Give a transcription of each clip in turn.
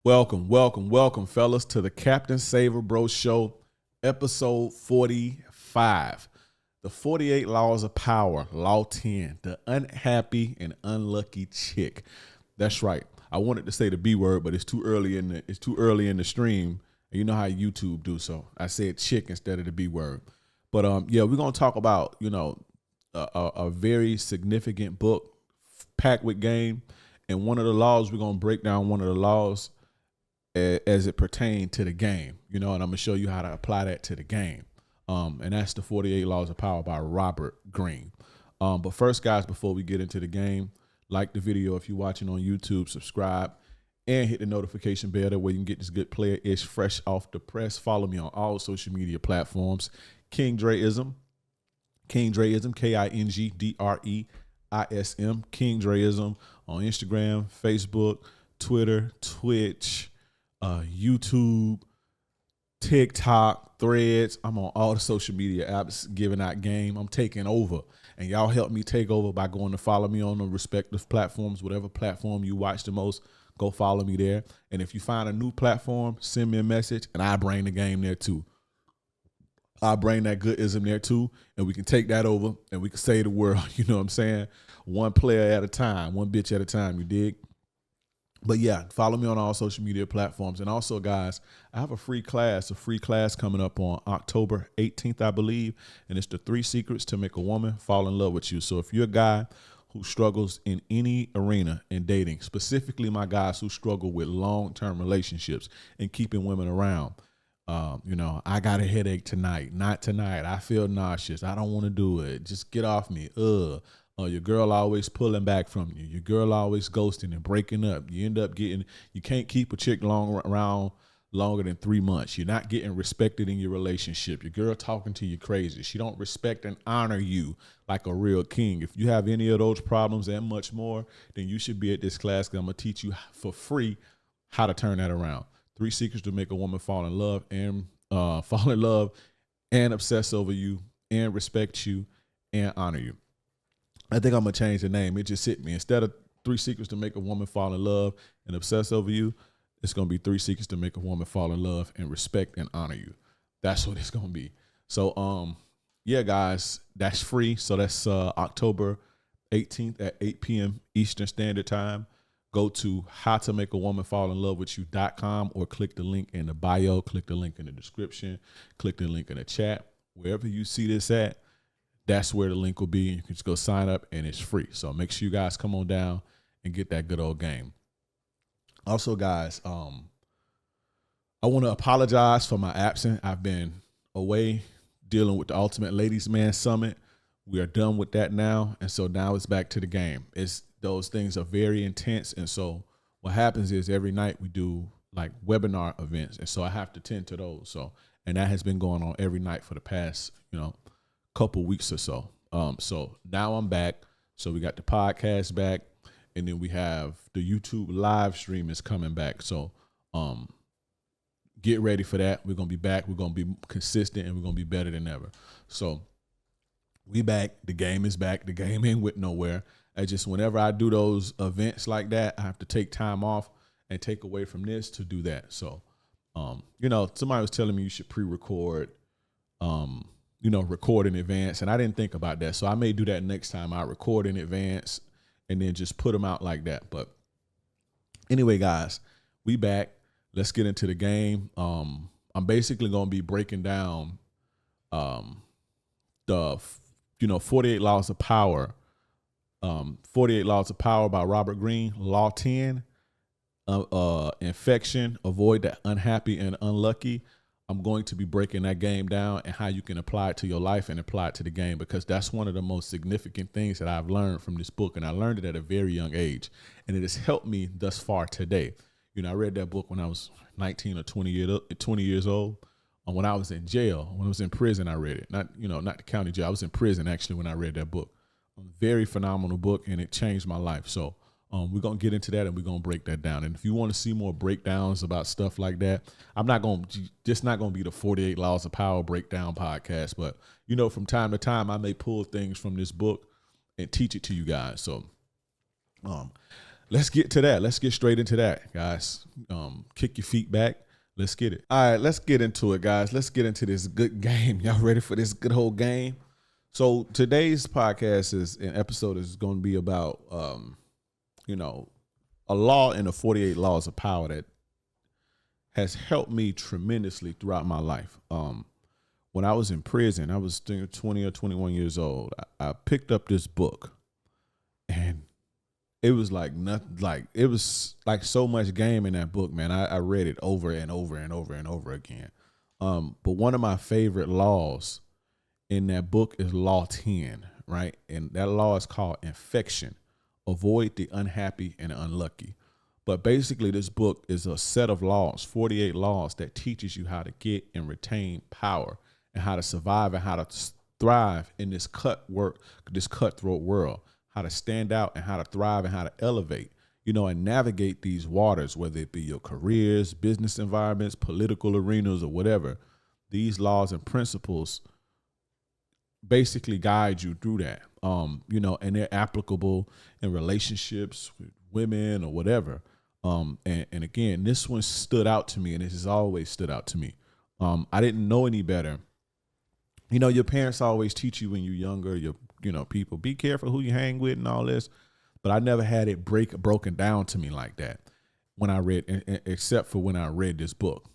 Welcome, fellas, to the Captain Saver Bro Show, episode 45. The 48 Laws of Power, Law 10, the unhappy and unlucky chick. That's right. I wanted to say the B word, but it's too early in the stream. And you know how YouTube do, so I said chick instead of the B word. But yeah, we're gonna talk about a very significant book packed with game, and one of the laws we're gonna break down. One of the laws as it pertains to the game, and I'm gonna show you how to apply that to the game. And that's the 48 Laws of Power by Robert Greene. But first, guys, before we get into the game, like the video if you're watching on YouTube, subscribe, and hit the notification bell. That way you can get this good player-ish fresh off the press. Follow me on all social media platforms. King Dreism, Kingdreism, KINGDREISM, King Dreism on Instagram, Facebook, Twitter, Twitch, YouTube, TikTok, Threads. I'm on all the social media apps giving out game. I'm taking over, and y'all help me take over by going to follow me on the respective platforms. Whatever platform you watch the most, go follow me there. And if you find a new platform, send me a message, and I bring the game there too. I bring that goodism there too, and we can take that over, and we can save the world. You know what I'm saying? One player at a time, one bitch at a time. You dig? But yeah, follow me on all social media platforms. And also, guys, I have a free class coming up on October 18th, I believe. And it's the 3 secrets to make a woman fall in love with you. So if you're a guy who struggles in any arena in dating, specifically my guys who struggle with long-term relationships and keeping women around, I got a headache tonight, not tonight. I feel nauseous. I don't want to do it. Just get off me. Your girl always pulling back from you. Your girl always ghosting and breaking up. You can't keep a chick around longer than 3 months. You're not getting respected in your relationship. Your girl talking to you crazy. She don't respect and honor you like a real king. If you have any of those problems and much more, then you should be at this class, because I'm going to teach you for free how to turn that around. 3 secrets to make a woman fall in love and obsess over you and respect you and honor you. I think I'm going to change the name. It just hit me. Instead of 3 secrets to make a woman fall in love and obsess over you, it's going to be 3 secrets to make a woman fall in love and respect and honor you. That's what it's going to be. So, yeah, guys, that's free. So that's October 18th at 8 p.m. Eastern Standard Time. Go to howtomakeawomanfallinlovewithyou.com or click the link in the bio, click the link in the description, click the link in the chat. Wherever you see this at, that's where the link will be. You can just go sign up, and it's free. So make sure you guys come on down and get that good old game. Also, guys, I want to apologize for my absence. I've been away dealing with the Ultimate Ladies Man Summit. We are done with that now, and so now it's back to the game. Those things are very intense, and so what happens is every night we do like webinar events, and so I have to tend to those. So, and that has been going on every night for the past, couple weeks or so. So now I'm back. So we got the podcast back, and then we have the YouTube live stream is coming back. So get ready for that. We're gonna be back. We're gonna be consistent, and we're gonna be better than ever. So we back. The game is back. The game ain't went nowhere. Whenever I do those events like that, I have to take time off and take away from this to do that. So somebody was telling me you should pre-record record in advance, and I didn't think about that. So I may do that next time. I record in advance and then just put them out like that. But anyway, guys, we back. Let's get into the game. I'm basically going to be breaking down the 48 Laws of Power. 48 Laws of Power by Robert Greene. Law 10, infection, avoid the unhappy and unlucky. I'm going to be breaking that game down and how you can apply it to your life and apply it to the game, because that's one of the most significant things that I've learned from this book. And I learned it at a very young age, and it has helped me thus far today. I read that book when I was 19 or 20 years old. When I was in jail, when I was in prison, I read it. Not the county jail. I was in prison actually when I read that book. A very phenomenal book, and it changed my life. So we're going to get into that, and we're going to break that down. And if you want to see more breakdowns about stuff like that, I'm not going to be the 48 Laws of Power breakdown podcast, but from time to time I may pull things from this book and teach it to you guys. So let's get to that. Let's get straight into that, guys. Kick your feet back. Let's get it. All right, let's get into it, guys. Let's get into this good game. Y'all ready for this good whole game? So today's episode is going to be about, a law in the 48 laws of power that has helped me tremendously throughout my life. When I was in prison, I was 20 or 21 years old. I picked up this book, and it was like nothing. Like it was like so much game in that book, man. I read it over and over and over and over again. But one of my favorite laws in that book is Law 10, right? And that law is called infection. Avoid the unhappy and unlucky. But basically, this book is a set of laws, 48 laws that teaches you how to get and retain power and how to survive and how to thrive in this cutthroat world, how to stand out and how to thrive and how to elevate, and navigate these waters, whether it be your careers, business environments, political arenas, or whatever. These laws and principles basically guide you through that, and they're applicable in relationships with women or whatever. And again, this one stood out to me, and it has always stood out to me. I didn't know any better. Your parents always teach you when you're younger, people, be careful who you hang with and all this. But I never had it broken down to me like that except for when I read this book,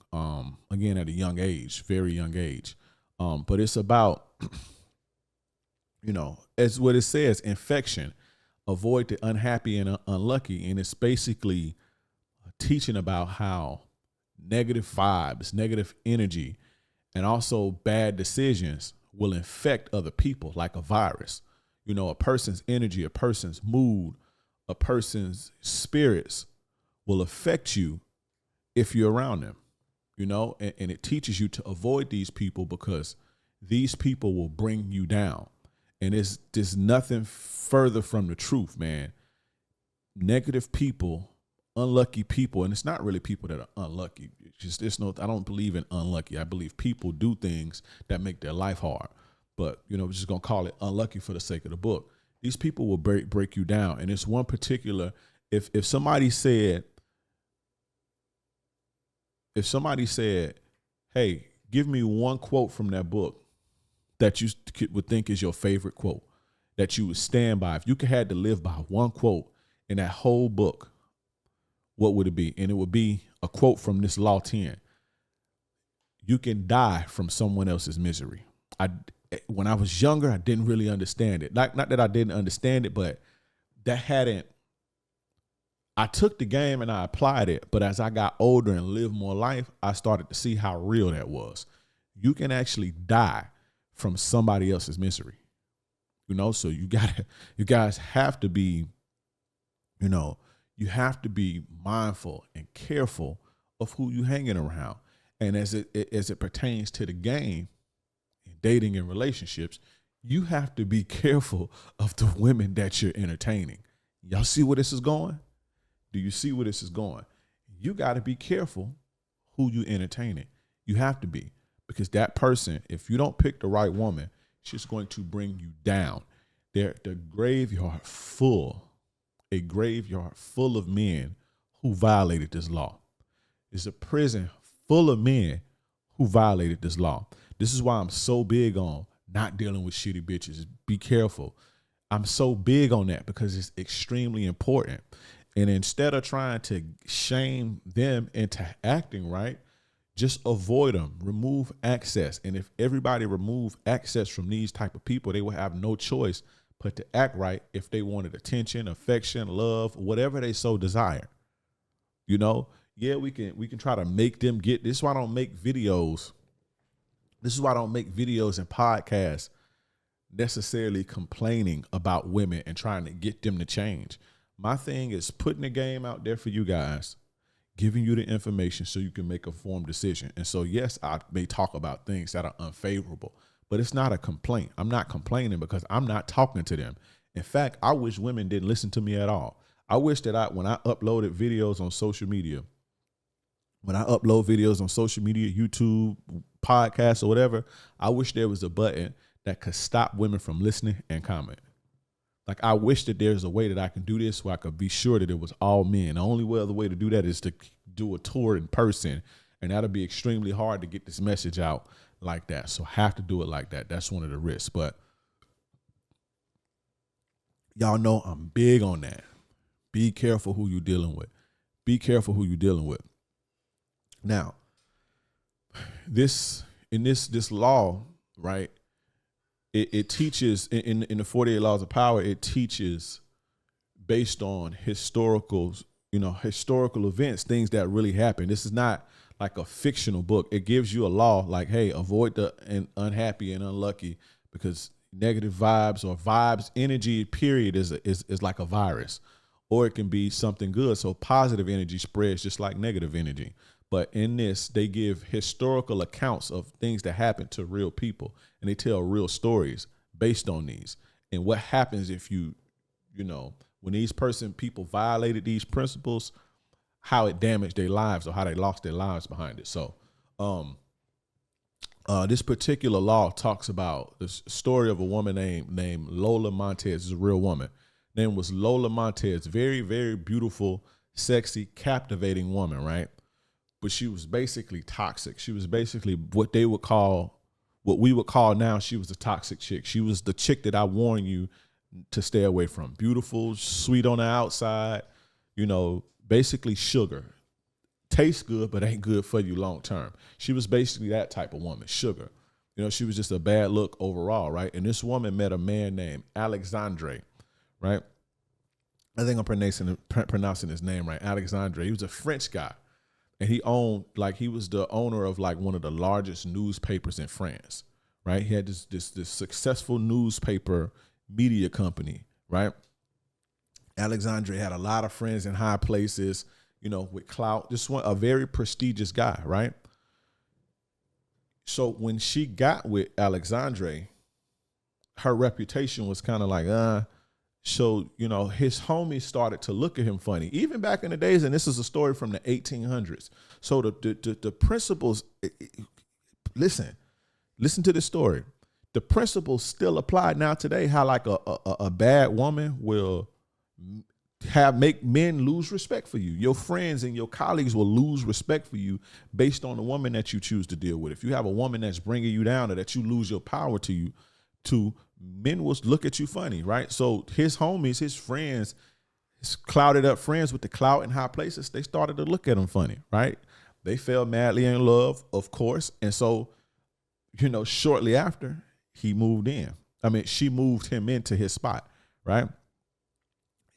again, at a young age, very young age. But it's about, as what it says, infection, avoid the unhappy and unlucky. And it's basically teaching about how negative vibes, negative energy, and also bad decisions will infect other people like a virus. A person's energy, a person's mood, a person's spirits will affect you if you're around them, and it teaches you to avoid these people because these people will bring you down. And there's nothing further from the truth, man. Negative people, unlucky people, and it's not really people that are unlucky. I don't believe in unlucky. I believe people do things that make their life hard. But, we're just going to call it unlucky for the sake of the book. These people will break you down. And it's one particular, if somebody said, hey, give me one quote from that book that you would think is your favorite quote, that you would stand by. If you had to live by one quote in that whole book, what would it be? And it would be a quote from this Law 10. You can die from someone else's misery. When I was younger, I didn't really understand it. Not that I didn't understand it, but I took the game and I applied it. But as I got older and lived more life, I started to see how real that was. You can actually die from somebody else's misery. So you guys have to be, you have to be mindful and careful of who you hanging around. And as it pertains to the game, dating and relationships, you have to be careful of the women that you're entertaining. Y'all see where this is going? Do you see where this is going? You got to be careful who you entertaining. You have to be, because that person, if you don't pick the right woman, she's going to bring you down. A graveyard full of men who violated this law. It's a prison full of men who violated this law. This is why I'm so big on not dealing with shitty bitches. Be careful. I'm so big on that because it's extremely important. And instead of trying to shame them into acting right, just avoid them, remove access. And if everybody remove access from these type of people, they will have no choice but to act right if they wanted attention, affection, love, whatever they so desire. Yeah, we can try to make them get this. Is why I don't make videos. This is why I don't make videos and podcasts necessarily complaining about women and trying to get them to change. My thing is putting the game out there for you guys, giving you the information so you can make a informed decision. And so, yes, I may talk about things that are unfavorable, but it's not a complaint. I'm not complaining because I'm not talking to them. In fact, I wish women didn't listen to me at all. I wish that when I uploaded videos on social media, YouTube, podcasts, or whatever, I wish there was a button that could stop women from listening and comment. Like, I wish that there's a way that I can do this where I could be sure that it was all men. The only other way to do that is to do a tour in person, and that'll be extremely hard to get this message out like that. So I have to do it like that. That's one of the risks. But y'all know I'm big on that. Be careful who you're dealing with. Be careful who you're dealing with. Now, this law, right? It teaches in the 48 Laws of Power. It teaches based on historical events, things that really happened. This is not like a fictional book. It gives you a law like, hey, avoid the unhappy and unlucky, because negative vibes or vibes energy period is like a virus, or it can be something good. So positive energy spreads just like negative energy. But in this, they give historical accounts of things that happened to real people, and they tell real stories based on these. And what happens if when these people violated these principles, how it damaged their lives or how they lost their lives behind it. So this particular law talks about the story of a woman named Lola Montez. It's a real woman. Name was Lola Montez. Very, very beautiful, sexy, captivating woman, right? But she was basically toxic. She was basically what we would call now, she was a toxic chick. She was the chick that I warn you to stay away from. Beautiful, sweet on the outside, basically sugar. Tastes good, but ain't good for you long term. She was basically that type of woman, sugar. She was just a bad look overall, right? And this woman met a man named Alexandre, right? I think I'm pronouncing his name right, Alexandre. He was a French guy. And he was the owner of like one of the largest newspapers in France, right? He had this successful newspaper media company, right? Alexandre had a lot of friends in high places, with clout. This one, a very prestigious guy, right? So when she got with Alexandre, her reputation was kind of like, So, his homies started to look at him funny, even back in the days. And this is a story from the 1800s. So the principles, listen to this story. The principles still apply now today, how like a bad woman will make men lose respect for you. Your friends and your colleagues will lose respect for you based on the woman that you choose to deal with. If you have a woman that's bringing you down or that you lose your power to men will look at you funny, right? So his homies, his friends, his clouded up friends with the clout in high places, they started to look at him funny, right? They fell madly in love, of course. And so, shortly after, she moved him into his spot, right?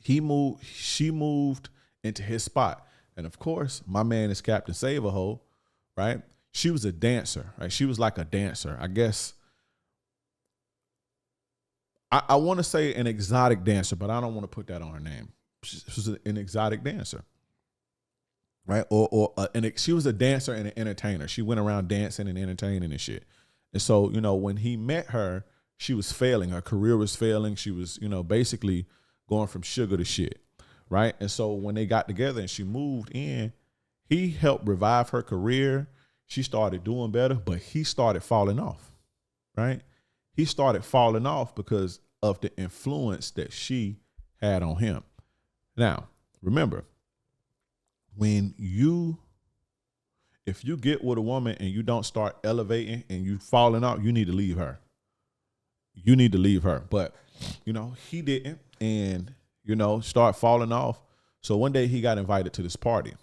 She moved into his spot. And of course, my man is Captain Save-A-Ho, right? She was a dancer, right? She was like a dancer, I guess. I want to say an exotic dancer, but I don't want to put that on her name. She was an exotic dancer, right? She was a dancer and an entertainer. She went around dancing and entertaining and shit. And so, when he met her, she was failing. Her career was failing. She was, basically going from sugar to shit, right? And so when they got together and she moved in, he helped revive her career. She started doing better, but he started falling off, right? He started falling off because of the influence that she had on him. Now, remember, if you get with a woman and you don't start elevating and you falling off, you need to leave her. You need to leave her. But, he didn't and, start falling off. So one day he got invited to this party.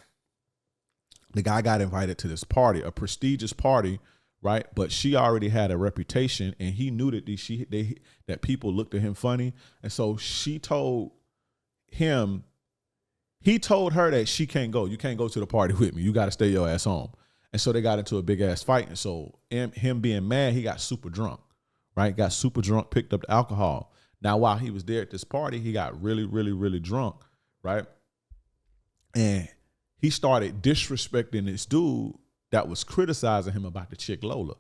The guy got invited to this party, a prestigious party, right? But she already had a reputation, and he knew that that people looked at him funny. And so he told her that she can't go. You can't go to the party with me. You got to stay your ass home. And so they got into a big ass fight. And so him being mad, he got super drunk, right? Got super drunk, picked up the alcohol. Now, while he was there at this party, he got really, really, really drunk, right? And he started disrespecting this dude that was criticizing him about the chick Lola.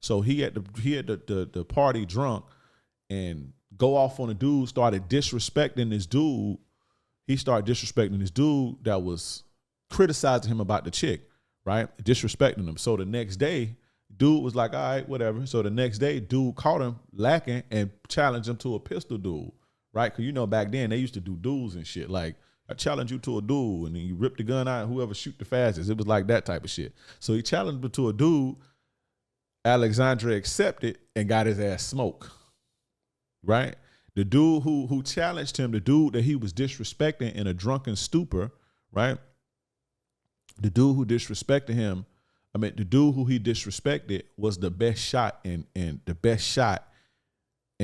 So he had the party drunk and go off on a dude, started disrespecting this dude. He started disrespecting this dude that was criticizing him about the chick, right? Disrespecting him. So the next day, dude was like, all right, whatever. So the next day, dude caught him lacking and challenged him to a pistol duel, right? Because you know back then they used to do duels and shit. Like, I challenge you to a duel, and then you rip the gun out, and whoever shoot the fastest. It was like that type of shit. So he challenged him to a duel. Alexandre accepted and got his ass smoked, right? The dude who challenged him, the dude that he was disrespecting in a drunken stupor, right? The dude who disrespected him, the dude who he disrespected was the best shot in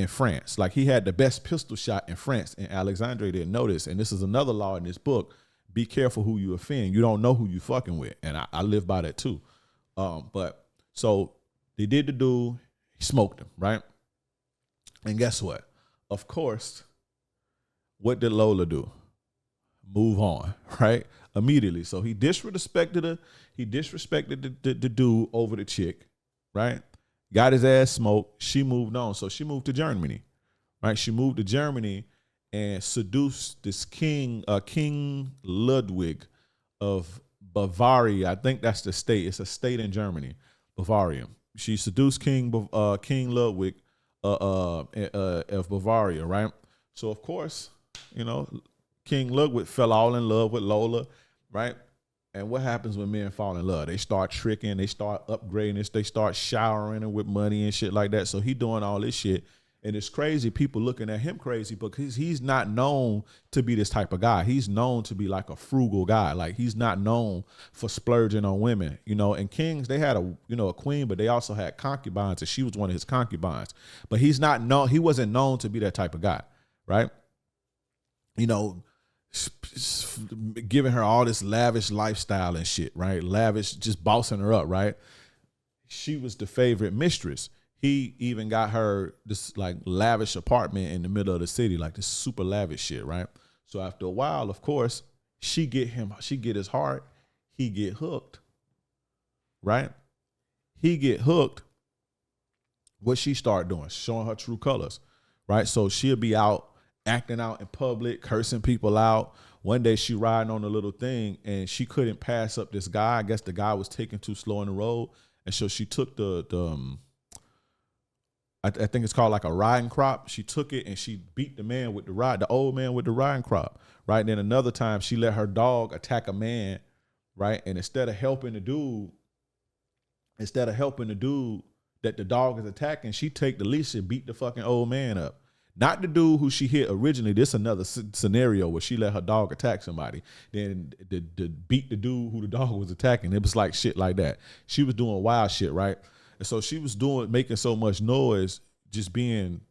France. Like, he had the best pistol shot in France, and Alexandre didn't know this. And this is another law in this book. Be careful who you offend. You don't know who you fucking with. And I live by that too. But so they did the dude, he smoked him, right? And guess what? Of course, what did Lola do? Move on, right? Immediately. So he disrespected her. He disrespected the dude over the chick, right? Got his ass smoked. She moved on. So she moved to Germany, right? She moved to Germany and seduced this King Ludwig of Bavaria. I think that's the state. It's a state in Germany, Bavaria. She seduced King Ludwig of Bavaria, right? So of course, King Ludwig fell all in love with Lola, right? And what happens when men fall in love? They start tricking, they start upgrading this, they start showering her with money and shit like that. So he doing all this shit. And it's crazy, people looking at him crazy because he's not known to be this type of guy. He's known to be like a frugal guy. Like, he's not known for splurging on women, And kings, they had a queen, but they also had concubines, and she was one of his concubines. But he wasn't known to be that type of guy, right? Giving her all this lavish lifestyle and shit, right? Lavish, just bossing her up, right? She was the favorite mistress. He even got her this like lavish apartment in the middle of the city, like this super lavish shit, right? So after a while, of course, she get his heart, he get hooked, right? He get hooked. What she start doing? Showing her true colors, right? So she'll be out acting out in public, cursing people out. One day she riding on a little thing and she couldn't pass up this guy. I guess the guy was taking too slow in the road. And so she took I think it's called like a riding crop. She took it and she beat the old man with the riding crop, right? And then another time she let her dog attack a man, right? And instead of helping the dude that the dog is attacking, she take the leash and beat the fucking old man up. Not the dude who she hit originally. This another scenario where she let her dog attack somebody. Then beat the dude who the dog was attacking. It was like shit like that. She was doing wild shit, right? And so she was making so much noise, just being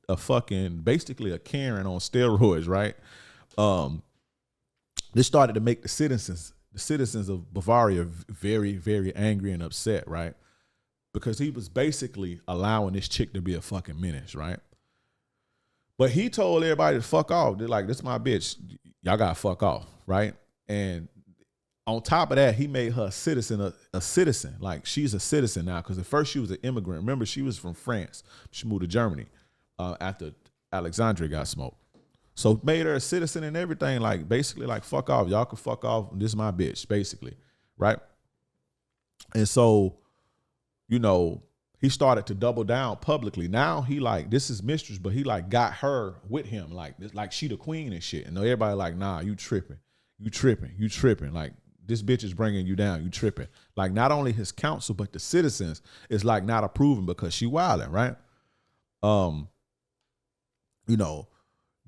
basically a Karen on steroids, right? This started to make the citizens of Bavaria very, very angry and upset, right? Because he was basically allowing this chick to be a fucking menace, right? But he told everybody to fuck off. They're like, this is my bitch. Y'all gotta fuck off, right? And on top of that, he made her a citizen. Like, she's a citizen now, because at first she was an immigrant. Remember, she was from France. She moved to Germany after Alexandria got smoked. So made her a citizen and everything, like basically like fuck off. Y'all can fuck off. This is my bitch, basically, right? And so, he started to double down publicly. Now he like, this is mistress, but he like got her with him, like she the queen and shit. And everybody like, nah, you tripping. Like, this bitch is bringing you down. You tripping. Like, not only his council, but the citizens is like not approving because she wilding, right?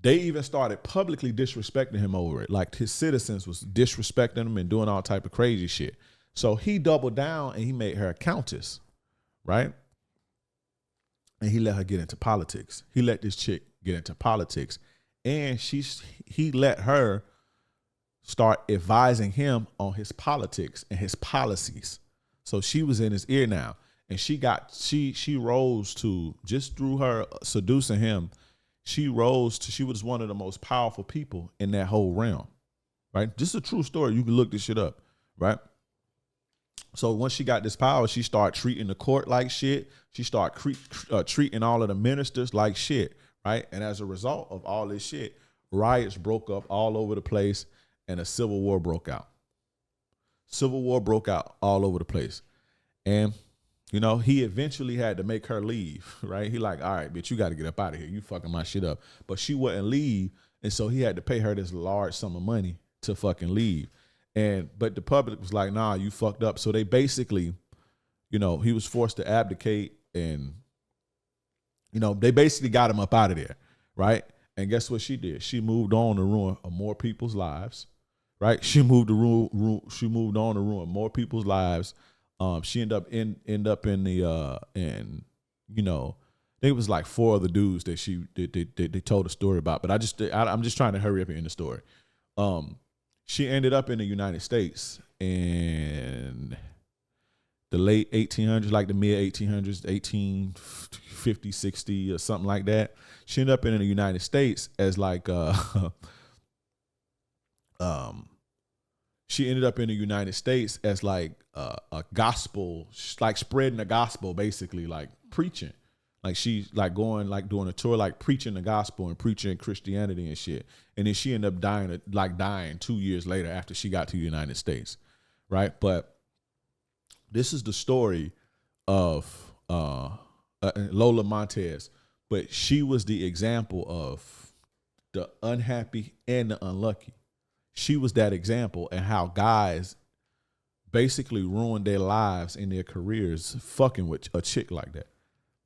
They even started publicly disrespecting him over it. Like, his citizens was disrespecting him and doing all type of crazy shit. So he doubled down and he made her a countess, right? And he let her get into politics. He let this chick get into politics. And he let her start advising him on his politics and his policies. So she was in his ear now. And she rose to, just through her seducing him, she was one of the most powerful people in that whole realm, right? This is a true story. You can look this shit up, right? So once she got this power, she started treating the court like shit. She started treating all of the ministers like shit, right? And as a result of all this shit, riots broke up all over the place and a civil war broke out. Civil war broke out all over the place. And he eventually had to make her leave, right? He like, all right, bitch, you got to get up out of here. You fucking my shit up. But she wouldn't leave. And so he had to pay her this large sum of money to fucking leave. But the public was like, nah, you fucked up. So they basically, he was forced to abdicate and, they basically got him up out of there, right? And guess what she did? She moved on to ruin more people's lives, right? She moved on to ruin more people's lives. She end up in the I think it was like 4 other dudes that they told a story about. But I'm just trying to hurry up and end the story. She ended up in the United States in the late 1800s, like the mid 1800s, 1850, 60 or something like that. She ended up in the United States as like she ended up in the United States as like a gospel, like spreading the gospel, basically like preaching. Like she's like going, like doing a tour, like preaching the gospel and preaching Christianity and shit. And then she ended up dying 2 years later after she got to the United States, right? But this is the story of Lola Montez, but she was the example of the unhappy and the unlucky. She was that example and how guys basically ruined their lives and their careers fucking with a chick like that.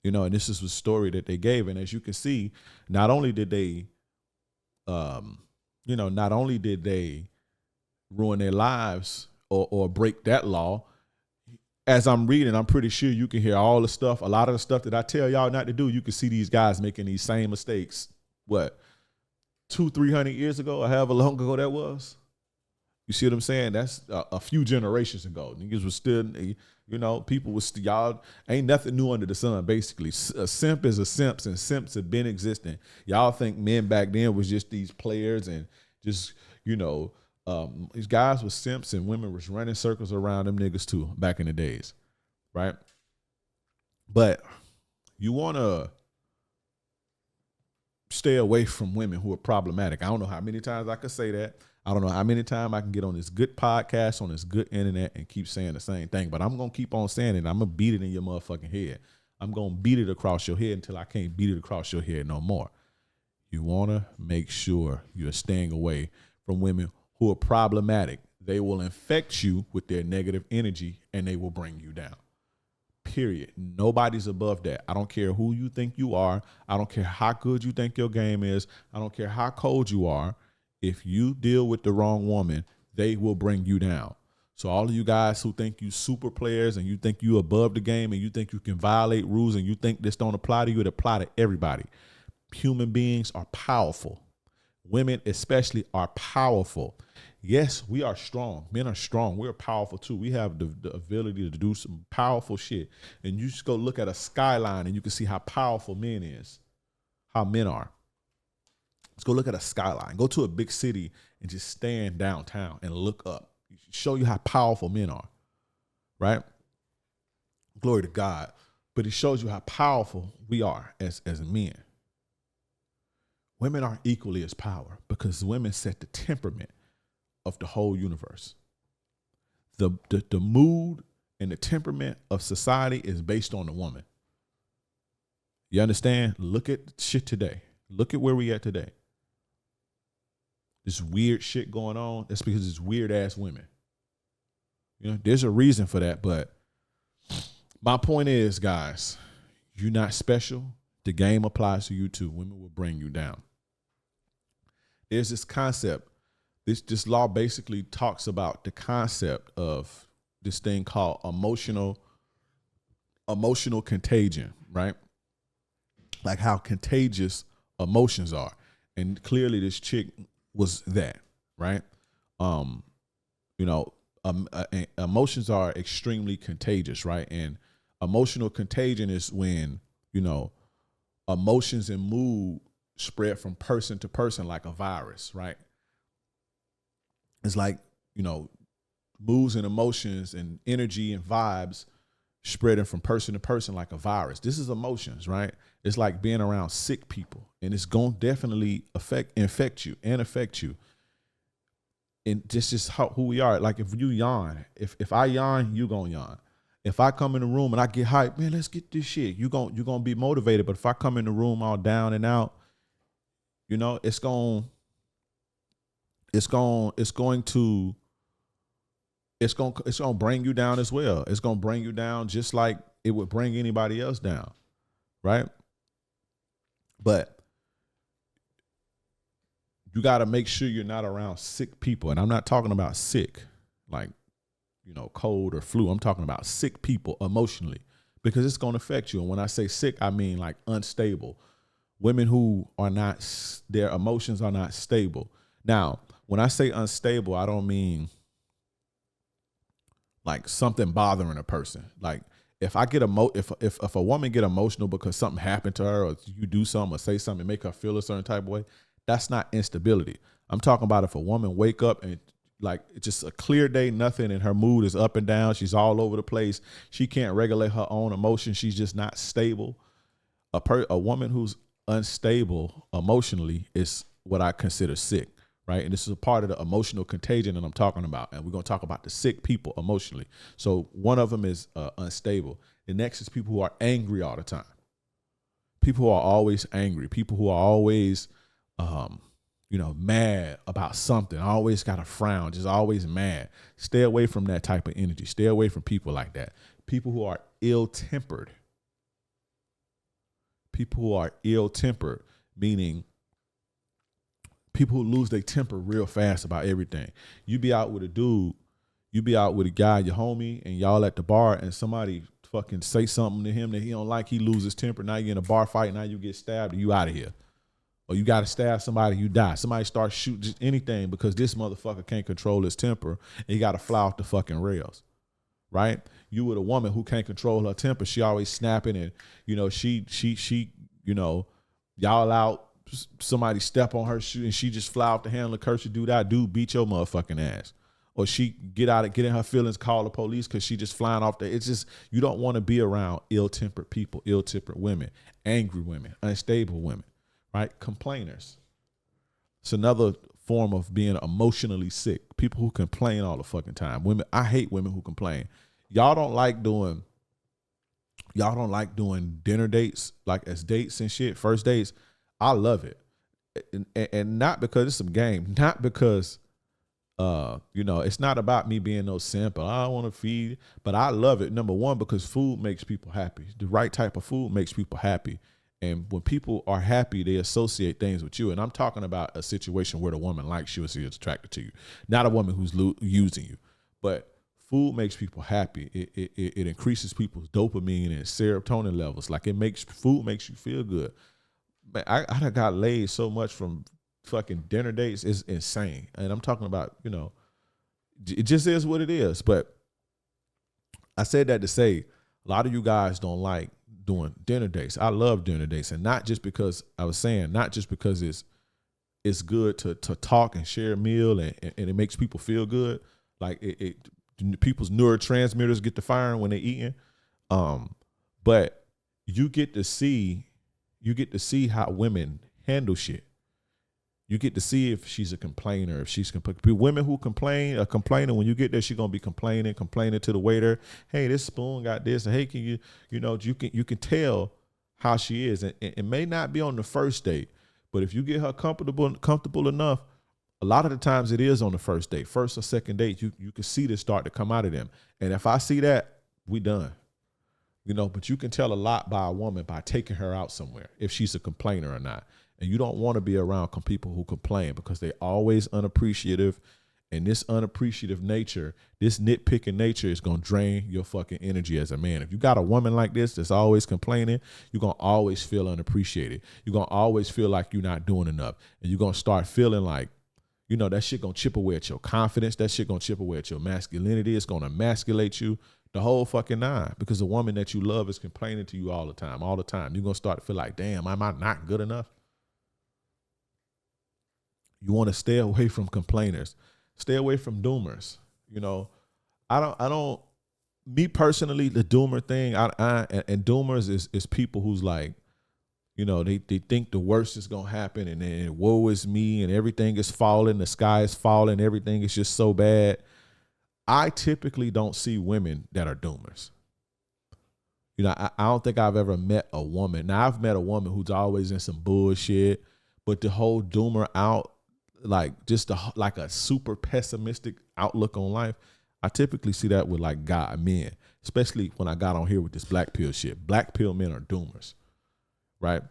And this is the story that they gave. And as you can see, not only did they ruin their lives or break that law, as I'm reading, I'm pretty sure you can hear all the stuff, a lot of the stuff that I tell y'all not to do. You can see these guys making these same mistakes. What, 200-300 years ago, or however long ago that was? You see what I'm saying? That's a few generations ago. Niggas was still, people was still, y'all ain't nothing new under the sun, basically. A simp is a simp, and simps have been existing. Y'all think men back then was just these players and just, these guys were simps and women was running circles around them niggas too back in the days, right? But you want to stay away from women who are problematic. I don't know how many times I could say that. I don't know how many times I can get on this good podcast, on this good internet and keep saying the same thing, but I'm going to keep on saying it. I'm going to beat it in your motherfucking head. I'm going to beat it across your head until I can't beat it across your head no more. You want to make sure you're staying away from women who are problematic. They will infect you with their negative energy and they will bring you down. Period. Nobody's above that. I don't care who you think you are. I don't care how good you think your game is. I don't care how cold you are. If you deal with the wrong woman, they will bring you down. So all of you guys who think you super players and you think you above the game and you think you can violate rules and you think this don't apply to you, it apply to everybody. Human beings are powerful. Women especially are powerful. Yes, we are strong. Men are strong. We're powerful too. We have the ability to do some powerful shit. And you just go look at a skyline and you can see how powerful men is, how men are. Let's go look at a skyline. Go to a big city and just stand downtown and look up. Show you how powerful men are, right? Glory to God. But it shows you how powerful we are as men. Women are equally as powerful because women set the temperament of the whole universe. The mood and the temperament of society is based on the woman. You understand? Look at shit today. Look at where we at today. This weird shit going on, that's because it's weird ass women. There's a reason for that, but my point is, guys, you're not special. The game applies to you too. Women will bring you down. There's this concept. This law basically talks about the concept of this thing called emotional contagion, right? Like how contagious emotions are. And clearly this chick was that, right? Emotions are extremely contagious, right? And emotional contagion is when, emotions and mood spread from person to person like a virus, right? It's like, moods and emotions and energy and vibes spreading from person to person like a virus. This is emotions, right? It's like being around sick people, and it's going to definitely infect you. And this is who we are. Like if you yawn, if I yawn, you going to yawn. If I come in the room and I get hyped, man, let's get this shit. You gonna be motivated. But if I come in the room all down and out, you know, it's going to bring you down as well. It's gonna bring you down just like it would bring anybody else down, right? But you got to make sure you're not around sick people. And I'm not talking about sick, like, you know, cold or flu. I'm talking about sick people emotionally, because it's going to affect you. And when I say sick, I mean like unstable. Women who are not, their emotions are not stable. Now, when I say unstable, I don't mean like something bothering a person. Like if I get if a woman get emotional because something happened to her, or you do something or say something and make her feel a certain type of way, that's not instability. I'm talking about if a woman wake up and like it's just a clear day, nothing, and her mood is up and down, she's all over the place, she can't regulate her own emotions, she's just not stable. A woman who's unstable emotionally is what I consider sick, right? And this is a part of the emotional contagion that I'm talking about. And we're going to talk about the sick people emotionally. So one of them is unstable. The next is people who are angry all the time. People who are always angry. People who are always, mad about something. Always got a frown, just always mad. Stay away from that type of energy. Stay away from people like that. People who are ill-tempered. People who are ill-tempered, meaning people who lose their temper real fast about everything. You be out with a dude, you be out with a guy, your homie, and y'all at the bar, and somebody fucking say something to him that he don't like, he loses temper. Now you're in a bar fight, now you get stabbed, and you out of here. Or you got to stab somebody, you die. Somebody starts shooting just anything because this motherfucker can't control his temper, and he got to fly off the fucking rails, right? You with a woman who can't control her temper, she always snapping, and she y'all out, somebody step on her shoe and she just fly off the handle, curse you, do that, dude beat your motherfucking ass. Or she get in her feelings, call the police because she just flying off the, it's just, you don't want to be around ill-tempered people, ill-tempered women, angry women, unstable women, right? Complainers. It's another form of being emotionally sick. People who complain all the fucking time. Women, I hate women who complain. Y'all don't like doing dinner dates, like as dates and shit, first dates. I love it. And not because it's some game, not because, it's not about me being no simp, I don't want to feed, but I love it. Number one, because food makes people happy. The right type of food makes people happy. And when people are happy, they associate things with you. And I'm talking about a situation where the woman likes you and she's attracted to you, not a woman who's using you. But food makes people happy. It increases people's dopamine and serotonin levels. Like food makes you feel good. Man, I done got laid so much from fucking dinner dates. It's insane. And I'm talking about, it just is what it is. But I said that to say a lot of you guys don't like doing dinner dates. I love dinner dates. And not just because it's good to talk and share a meal and it makes people feel good. Like people's neurotransmitters get to firing when they're eating. But you get to see how women handle shit. You get to see if she's a complainer, if she's women who complain, a complainer, when you get there, she's gonna be complaining to the waiter. Hey, this spoon got this, and hey, can you can tell how she is. And it may not be on the first date, but if you get her comfortable enough, a lot of the times it is on the first date, first or second date. You can see this start to come out of them. And if I see that, we done. But you can tell a lot by a woman by taking her out somewhere, if she's a complainer or not. And you don't want to be around people who complain because they're always unappreciative. And this unappreciative nature, this nitpicking nature is going to drain your fucking energy as a man. If you got a woman like this that's always complaining, you're going to always feel unappreciated. You're going to always feel like you're not doing enough. And you're going to start feeling like, that shit going to chip away at your confidence. That shit going to chip away at your masculinity. It's going to emasculate you. The whole fucking nine, because the woman that you love is complaining to you all the time. You're going to start to feel like, damn, am I not good enough? You want to stay away from complainers. Stay away from doomers. Me personally, the doomer thing, and doomers is people who's like, they think the worst is going to happen and then woe is me and everything is falling, the sky is falling, everything is just so bad. I typically don't see women that are doomers. You know, I don't think I've ever met a woman. Now, I've met a woman who's always in some bullshit, but the whole doomer out, like like a super pessimistic outlook on life, I typically see that with like men, especially when I got on here with this black pill shit. Black pill men are doomers, right?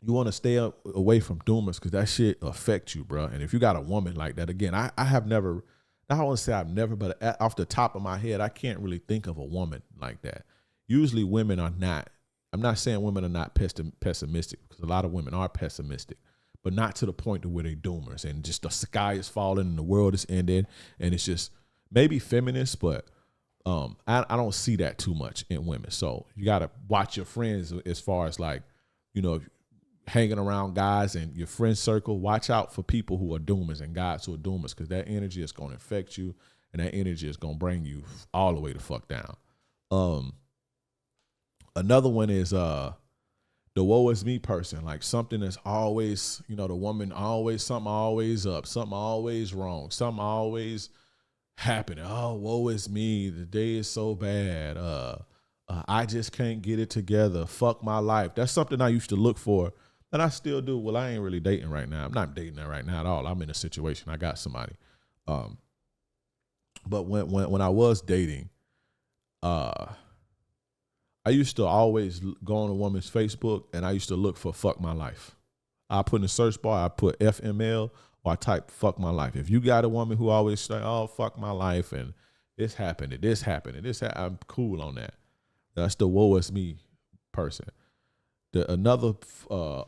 You want to stay away from doomers because that shit affects you, bro. And if you got a woman like that, again, I have never, I don't want to say I've never, but off the top of my head, I can't really think of a woman like that. Usually women are not, I'm not saying women are not pessimistic, because a lot of women are pessimistic, but not to the point to where they're doomers and just the sky is falling and the world is ending. And it's just maybe feminist, but I don't see that too much in women. So you got to watch your friends as far as like, you know, hanging around guys and your friend circle. Watch out for people who are doomers and guys who are doomers, because that energy is going to affect you, and that energy is going to bring you all the way the fuck down. Another one is the woe is me person, like something that's always, you know, the woman always, something always up, something always wrong, something always happening. Oh, woe is me. The day is so bad. I just can't get it together. Fuck my life. That's something I used to look for, and I still do. Well, I ain't really dating right now. I'm not dating that right now at all. I'm in a situation. I got somebody. But when I was dating, I used to always go on a woman's Facebook, and I used to look for fuck my life. I put in the search bar, I put FML, or I type fuck my life. If you got a woman who always say, oh, fuck my life, and this happened, and this happened, and this happened, I'm cool on that. That's the woe is me person. Another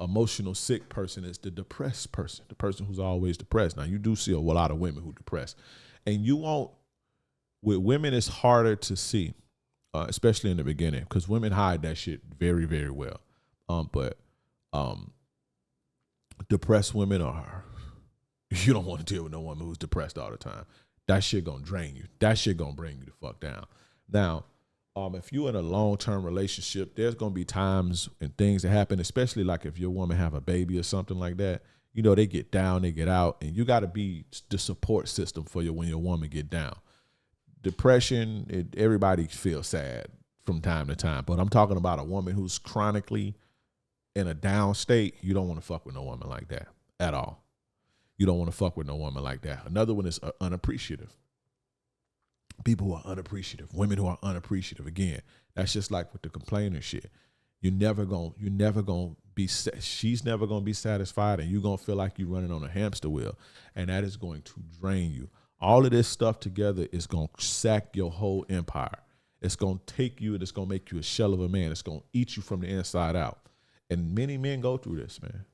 emotional sick person is the depressed person, the person who's always depressed. Now, you do see a lot of women who are depressed. And you won't, with women, it's harder to see, especially in the beginning, because women hide that shit very, very well. But depressed women are, you don't want to deal with no woman who's depressed all the time. That shit gonna drain you. That shit gonna bring you the fuck down. Now, if you're in a long-term relationship, there's gonna be times and things that happen, especially like if your woman have a baby or something like that. You know, they get down, they get out, and you got to be the support system for you when your woman get down. Depression, everybody feels sad from time to time, but I'm talking about a woman who's chronically in a down state. You don't want to fuck with no woman like that at all. You don't want to fuck with no woman like that. Another one is unappreciative. People who are unappreciative, women who are unappreciative. Again, that's just like with the complaining shit. You're never gonna be. She's never gonna be satisfied, and you're gonna feel like you're running on a hamster wheel, and that is going to drain you. All of this stuff together is gonna sack your whole empire. It's gonna take you, and it's gonna make you a shell of a man. It's gonna eat you from the inside out. And many men go through this, man.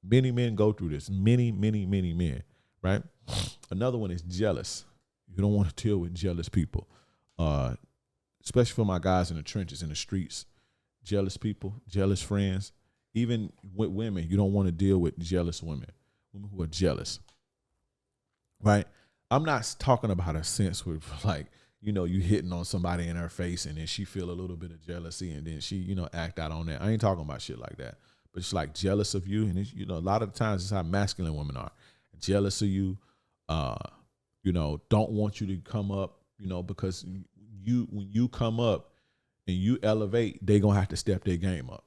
Many men go through this. Many men, right? Another one is jealous. You don't want to deal with jealous people, especially for my guys in the trenches, in the streets. Jealous people, jealous friends. Even with women, you don't want to deal with jealous women who are jealous, right? I'm not talking about a sense with like, you know, you hitting on somebody in her face and then she feel a little bit of jealousy and then she, you know, act out on that. I ain't talking about shit like that. But it's like jealous of you. And it's, you know, a lot of the times it's how masculine women are. Jealous of you, you know, don't want you to come up, you know, because when you come up and you elevate, they gonna have to step their game up.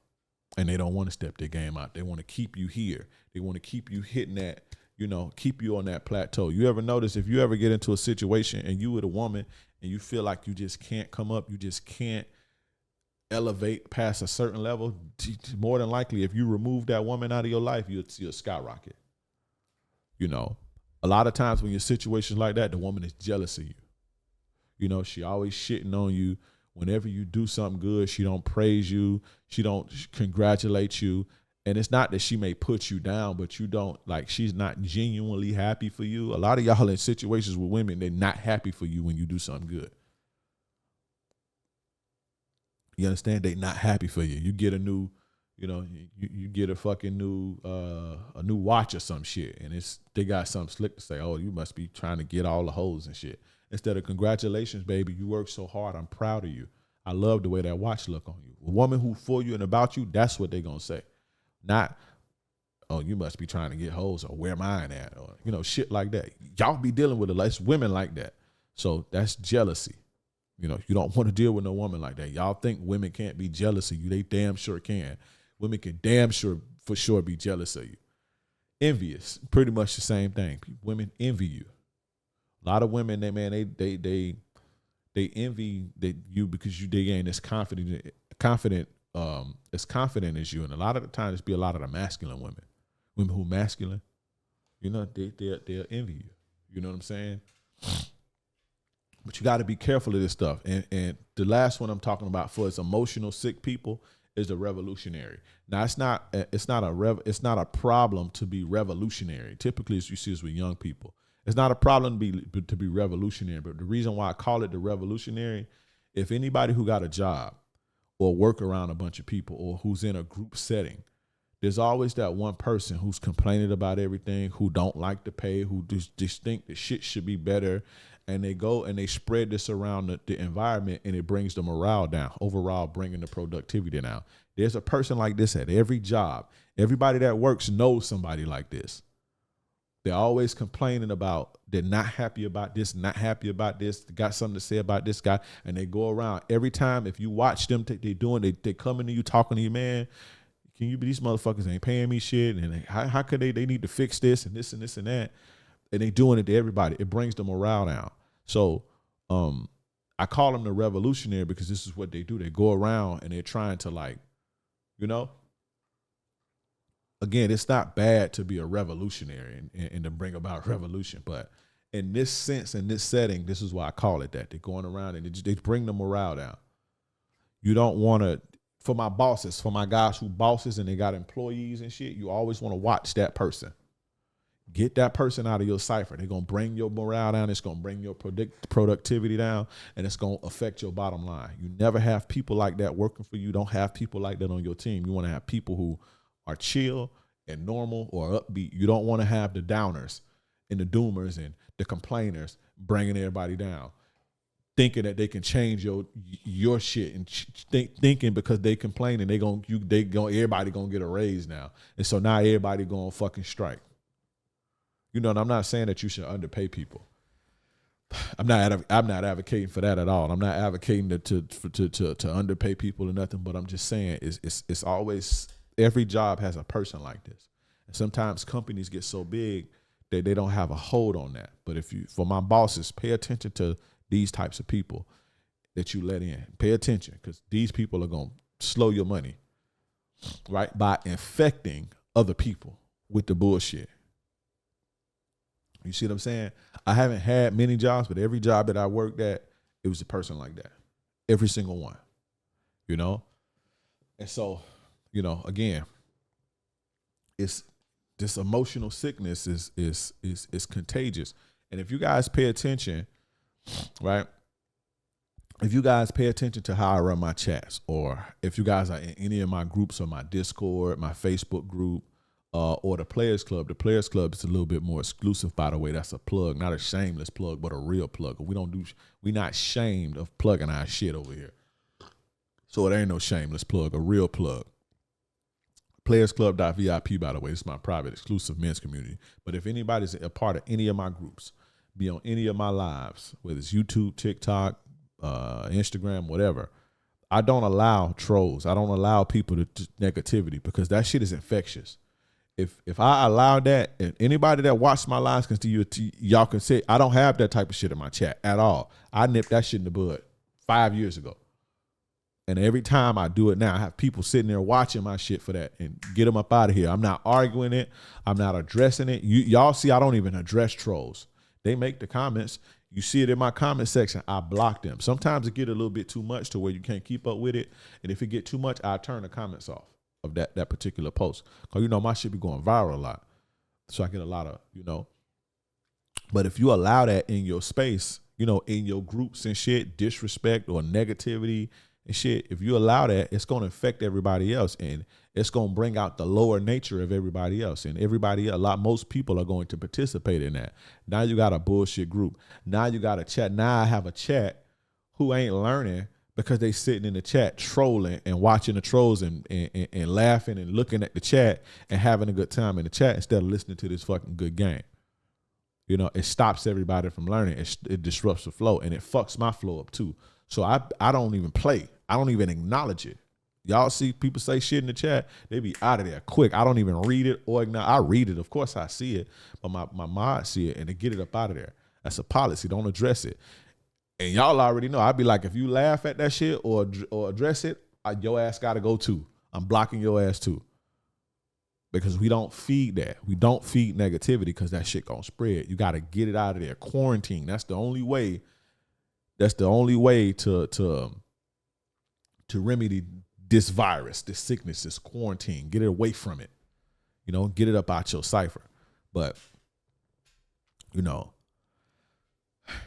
And they don't want to step their game out. They want to keep you here. They want to keep you hitting that, you know, keep you on that plateau. You ever notice if you ever get into a situation and you with a woman and you feel like you just can't come up, you just can't elevate past a certain level, more than likely, if you remove that woman out of your life, you'll see a skyrocket. You know, a lot of times when you're in situations like that, the woman is jealous of you. You know, she always shitting on you. Whenever you do something good, she don't praise you. She don't congratulate you. And it's not that she may put you down, but you don't, like, she's not genuinely happy for you. A lot of y'all in situations with women, they're not happy for you when you do something good. You understand? They're not happy for you. You get a new, you know, you get a fucking new, a new watch or some shit. And they got something slick to say, oh, you must be trying to get all the hoes and shit. Instead of congratulations, baby, you worked so hard. I'm proud of you. I love the way that watch look on you. A woman who for you and about you, that's what they gonna say. Not, oh, you must be trying to get hoes or where mine at or, you know, shit like that. Y'all be dealing with less women like that. So that's jealousy. You don't want to deal with no woman like that. Y'all think women can't be jealous of you. They damn sure can. Women can damn sure, for sure, be jealous of you. Envious, pretty much the same thing. Women envy you. A lot of women, they envy you because they ain't as confident as you. And a lot of the times, it's be a lot of the masculine women who masculine. They'll envy you. You know what I'm saying? But you got to be careful of this stuff. And the last one I'm talking about for is emotional sick people is the revolutionary. Now it's not a problem to be revolutionary. Typically, as you see, is with young people. It's not a problem to be revolutionary. But the reason why I call it the revolutionary, if anybody who got a job or work around a bunch of people or who's in a group setting, there's always that one person who's complaining about everything, who don't like the pay, who just think the shit should be better. And they go and they spread this around the environment, and it brings the morale down, overall bringing the productivity down. There's a person like this at every job. Everybody that works knows somebody like this. They're always complaining about, they're not happy about this, got something to say about this guy, and they go around. Every time, if you watch them, they coming to you, talking to you, man, these motherfuckers ain't paying me shit, and how could they need to fix this and this and this and that, and they doing it to everybody. It brings the morale down. So I call them the revolutionary because this is what they do. They go around and they're trying to again, it's not bad to be a revolutionary and to bring about revolution. But in this sense, in this setting, this is why I call it that. They're going around and they bring the morale down. You don't want to, for my bosses, for my guys who bosses and they got employees and shit, you always want to watch that person. Get that person out of your cipher. They're going to bring your morale down. It's going to bring your productivity down, and it's going to affect your bottom line. You never have people like that working for you. Don't have people like that on your team. You want to have people who are chill and normal or upbeat. You don't want to have the downers and the doomers and the complainers bringing everybody down, thinking that they can change your shit and thinking because they complaining everybody gonna get a raise now, and so now everybody gonna fucking strike. And I'm not saying that you should underpay people. I'm not advocating for that at all. I'm not advocating to underpay people or nothing. But I'm just saying it's always, every job has a person like this, and sometimes companies get so big that they don't have a hold on that. But for my bosses, pay attention to these types of people that you let in. Pay attention, because these people are gonna slow your money, right, by infecting other people with the bullshit. You see what I'm saying? I haven't had many jobs, but every job that I worked at, it was a person like that. Every single one. And so, again, it's this emotional sickness is contagious. And if you guys pay attention, right? If you guys pay attention to how I run my chats, or if you guys are in any of my groups or my Discord, my Facebook group, or the Players Club is a little bit more exclusive, by the way. That's a plug, not a shameless plug, but a real plug. We not shamed of plugging our shit over here. So it ain't no shameless plug, a real plug. PlayersClub.vip, by the way. This is my private exclusive men's community. But if anybody's a part of any of my groups, be on any of my lives, whether it's YouTube, TikTok, Instagram, whatever, I don't allow trolls. I don't allow people to negativity, because that shit is infectious. If I allow that, and anybody that watched my lives can see y'all can say I don't have that type of shit in my chat at all. I nipped that shit in the bud 5 years ago. And every time I do it now, I have people sitting there watching my shit for that, and get them up out of here. I'm not arguing it. I'm not addressing it. Y'all see, I don't even address trolls. They make the comments. You see it in my comment section. I block them. Sometimes it get a little bit too much to where you can't keep up with it. And if it get too much, I turn the comments off of that particular post. Because, my shit be going viral a lot. So I get a lot of, But if you allow that in your space, in your groups and shit, disrespect or negativity and shit, if you allow that, it's going to affect everybody else. And it's going to bring out the lower nature of everybody else. And most people are going to participate in that. Now you got a bullshit group. Now you got a chat. Now I have a chat who ain't learning, because they sitting in the chat trolling and watching the trolls and laughing and looking at the chat and having a good time in the chat instead of listening to this fucking good game. It stops everybody from learning. It disrupts the flow, and it fucks my flow up too. So I don't even play. I don't even acknowledge it. Y'all see people say shit in the chat, they be out of there quick. I don't even read it or acknowledge. I read it. Of course I see it, but my mods see it and they get it up out of there. That's a policy. Don't address it. And y'all already know. I'd be like, if you laugh at that shit or address it, your ass got to go too. I'm blocking your ass too. Because we don't feed that. We don't feed negativity because that shit gonna spread. You got to get it out of there. Quarantine. That's the only way. That's the only way to remedy this virus, this sickness, this quarantine. Get it away from it. You know, get it up out your cipher. But, you know,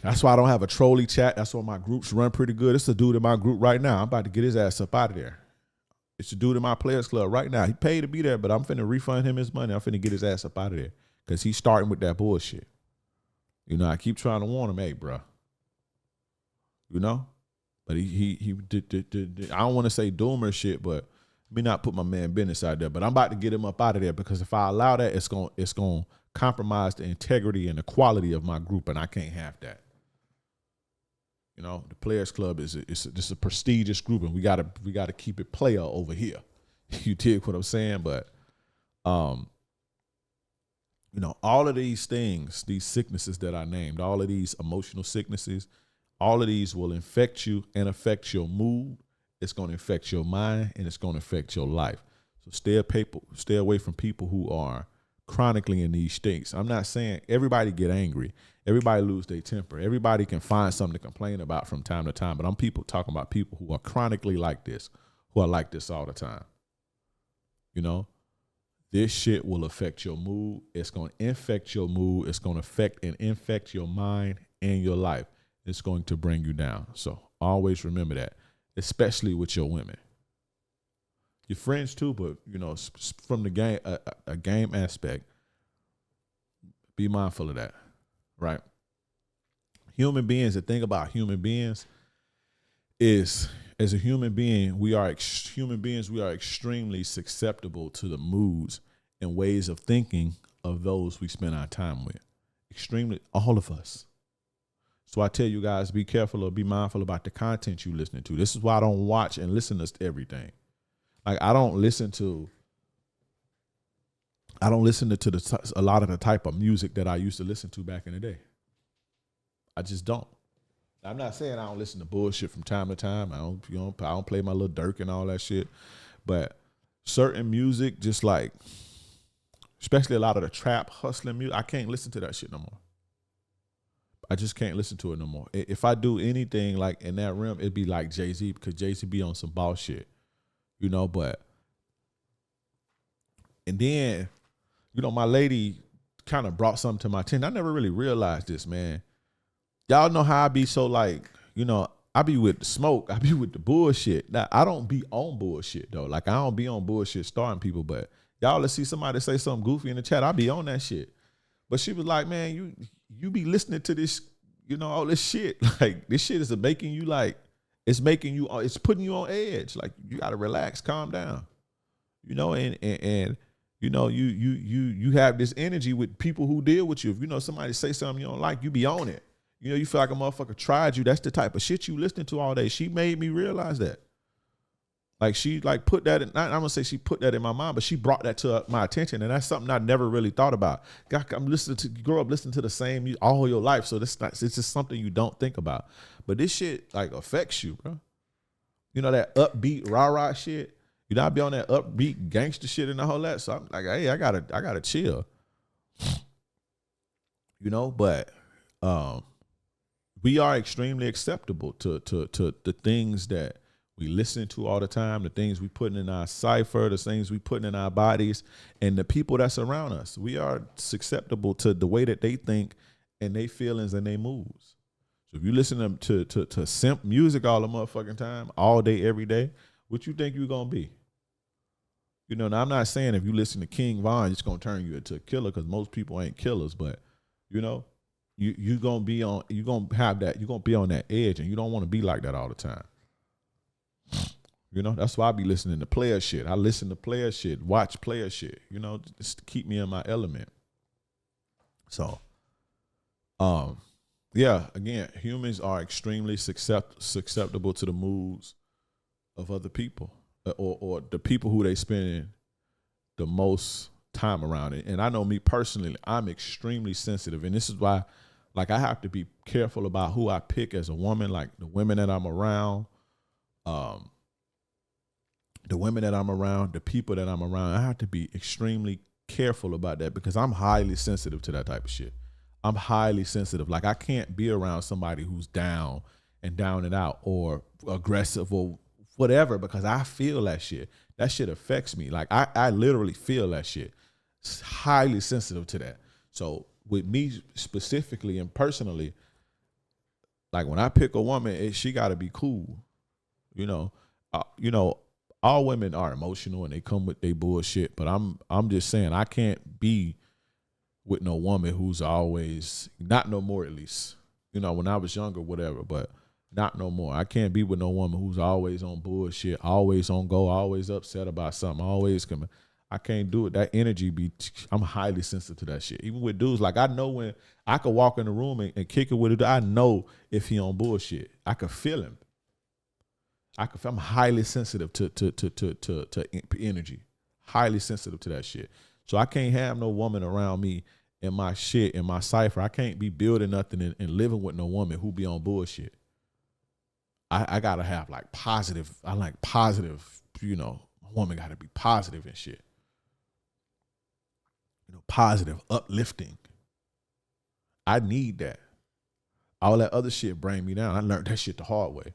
that's why I don't have a trolley chat. That's why my groups run pretty good. It's a dude in my group right now. I'm about to get his ass up out of there. It's a dude in my players club right now. He paid to be there, but I'm finna refund him his money. I'm finna get his ass up out of there because he's starting with that bullshit. You know, I keep trying to warn him, hey, bro. You know? But he did, I don't want to say doomer shit, but let me not put my man business out there. But I'm about to get him up out of there because if I allow that, it's gonna compromise the integrity and the quality of my group, and I can't have that. You know, the Players Club is a prestigious group, and we gotta keep it player over here. You dig what I'm saying? But you know, all of these things, these sicknesses that I named, all of these emotional sicknesses, all of these will infect you and affect your mood. It's going to affect your mind and it's going to affect your life. So stay away from people who are chronically in these states. I'm not saying everybody get angry. Everybody lose their temper. Everybody can find something to complain about from time to time. But I'm talking about people who are chronically like this, who are like this all the time. You know, this shit will affect your mood. It's going to infect your mood. It's going to affect and infect your mind and your life. It's going to bring you down. So always remember that, especially with your women. Your friends too, but, you know, from the game, a game aspect, be mindful of that, right? Human beings, the thing about human beings is, as a human being, we are extremely susceptible to the moods and ways of thinking of those we spend our time with. Extremely, all of us. So I tell you guys, be careful or be mindful about the content you listening to. This is why I don't watch and listen to everything. Like I don't listen to a lot of the type of music that I used to listen to back in the day. I just don't. I'm not saying I don't listen to bullshit from time to time. I don't play my little Dirk and all that shit. But certain music, just like, especially a lot of the trap hustling music, I can't listen to that shit no more. I just can't listen to it no more. If I do anything like in that realm, it'd be like Jay-Z, because Jay-Z be on some bullshit, you know. But and then, you know, my lady kind of brought something to my attention. I never really realized this, man. Y'all know how I be so like, you know, I be with the smoke, I be with the bullshit. Now I don't be on bullshit though. Like I don't be on bullshit starting people, but y'all let's see somebody say something goofy in the chat, I be on that shit. But she was like, man, you be listening to this, you know, all this shit. Like this shit is making you like, it's putting you on edge. Like you gotta relax, calm down. You know, and you know, you have this energy with people who deal with you. If you know somebody say something you don't like, you be on it. You know, you feel like a motherfucker tried you. That's the type of shit you listening to all day. She made me realize that. Like she like put that in, I'm gonna say she put that in my mind, but she brought that to my attention, and that's something I never really thought about. God, you grow up listening to the same music all your life, so it's just something you don't think about. But this shit like affects you, bro. You know that upbeat rah shit. You know I be on that upbeat gangster shit and the whole that. So I'm like, hey, I gotta chill. You know, but we are extremely acceptable to the things that we listen to all the time, the things we putting in our cipher, the things we putting in our bodies, and the people that's around us. We are susceptible to the way that they think and their feelings and their moves. So if you listen to simp music all the motherfucking time, all day, every day, what you think you're gonna be? You know, now I'm not saying if you listen to King Von, it's gonna turn you into a killer, because most people ain't killers, but you know, you're gonna be on that edge, and you don't want to be like that all the time. You know, that's why I be listening to player shit. I listen to player shit, watch player shit, you know, just to keep me in my element. So, Yeah, again, humans are extremely susceptible to the moods of other people, or the people who they spend the most time around it. And I know me personally, I'm extremely sensitive, and this is why, like, I have to be careful about who I pick as a woman, like the women that I'm around, um, the people that I'm around. I have to be extremely careful about that because I'm highly sensitive to that type of shit. I'm highly sensitive. Like, I can't be around somebody who's down and out or aggressive or whatever because I feel that shit. That shit affects me. Like, I literally feel that shit. Highly sensitive to that. So with me specifically and personally, like when I pick a woman, she got to be cool. You know, you know, all women are emotional and they come with their bullshit. But I'm just saying I can't be with no woman who's always, not no more at least. You know, when I was younger, whatever, but not no more. I can't be with no woman who's always on bullshit, always on go, always upset about something, always coming. I can't do it. That energy I'm highly sensitive to that shit. Even with dudes, like I know when I could walk in the room and kick it with it, I know if he on bullshit. I could feel him. I'm highly sensitive to energy, highly sensitive to that shit. So I can't have no woman around me in my shit, in my cipher. I can't be building nothing and living with no woman who be on bullshit. I gotta have like positive. I like positive. You know, a woman gotta be positive and shit. You know, positive, uplifting. I need that. All that other shit bring me down. I learned that shit the hard way.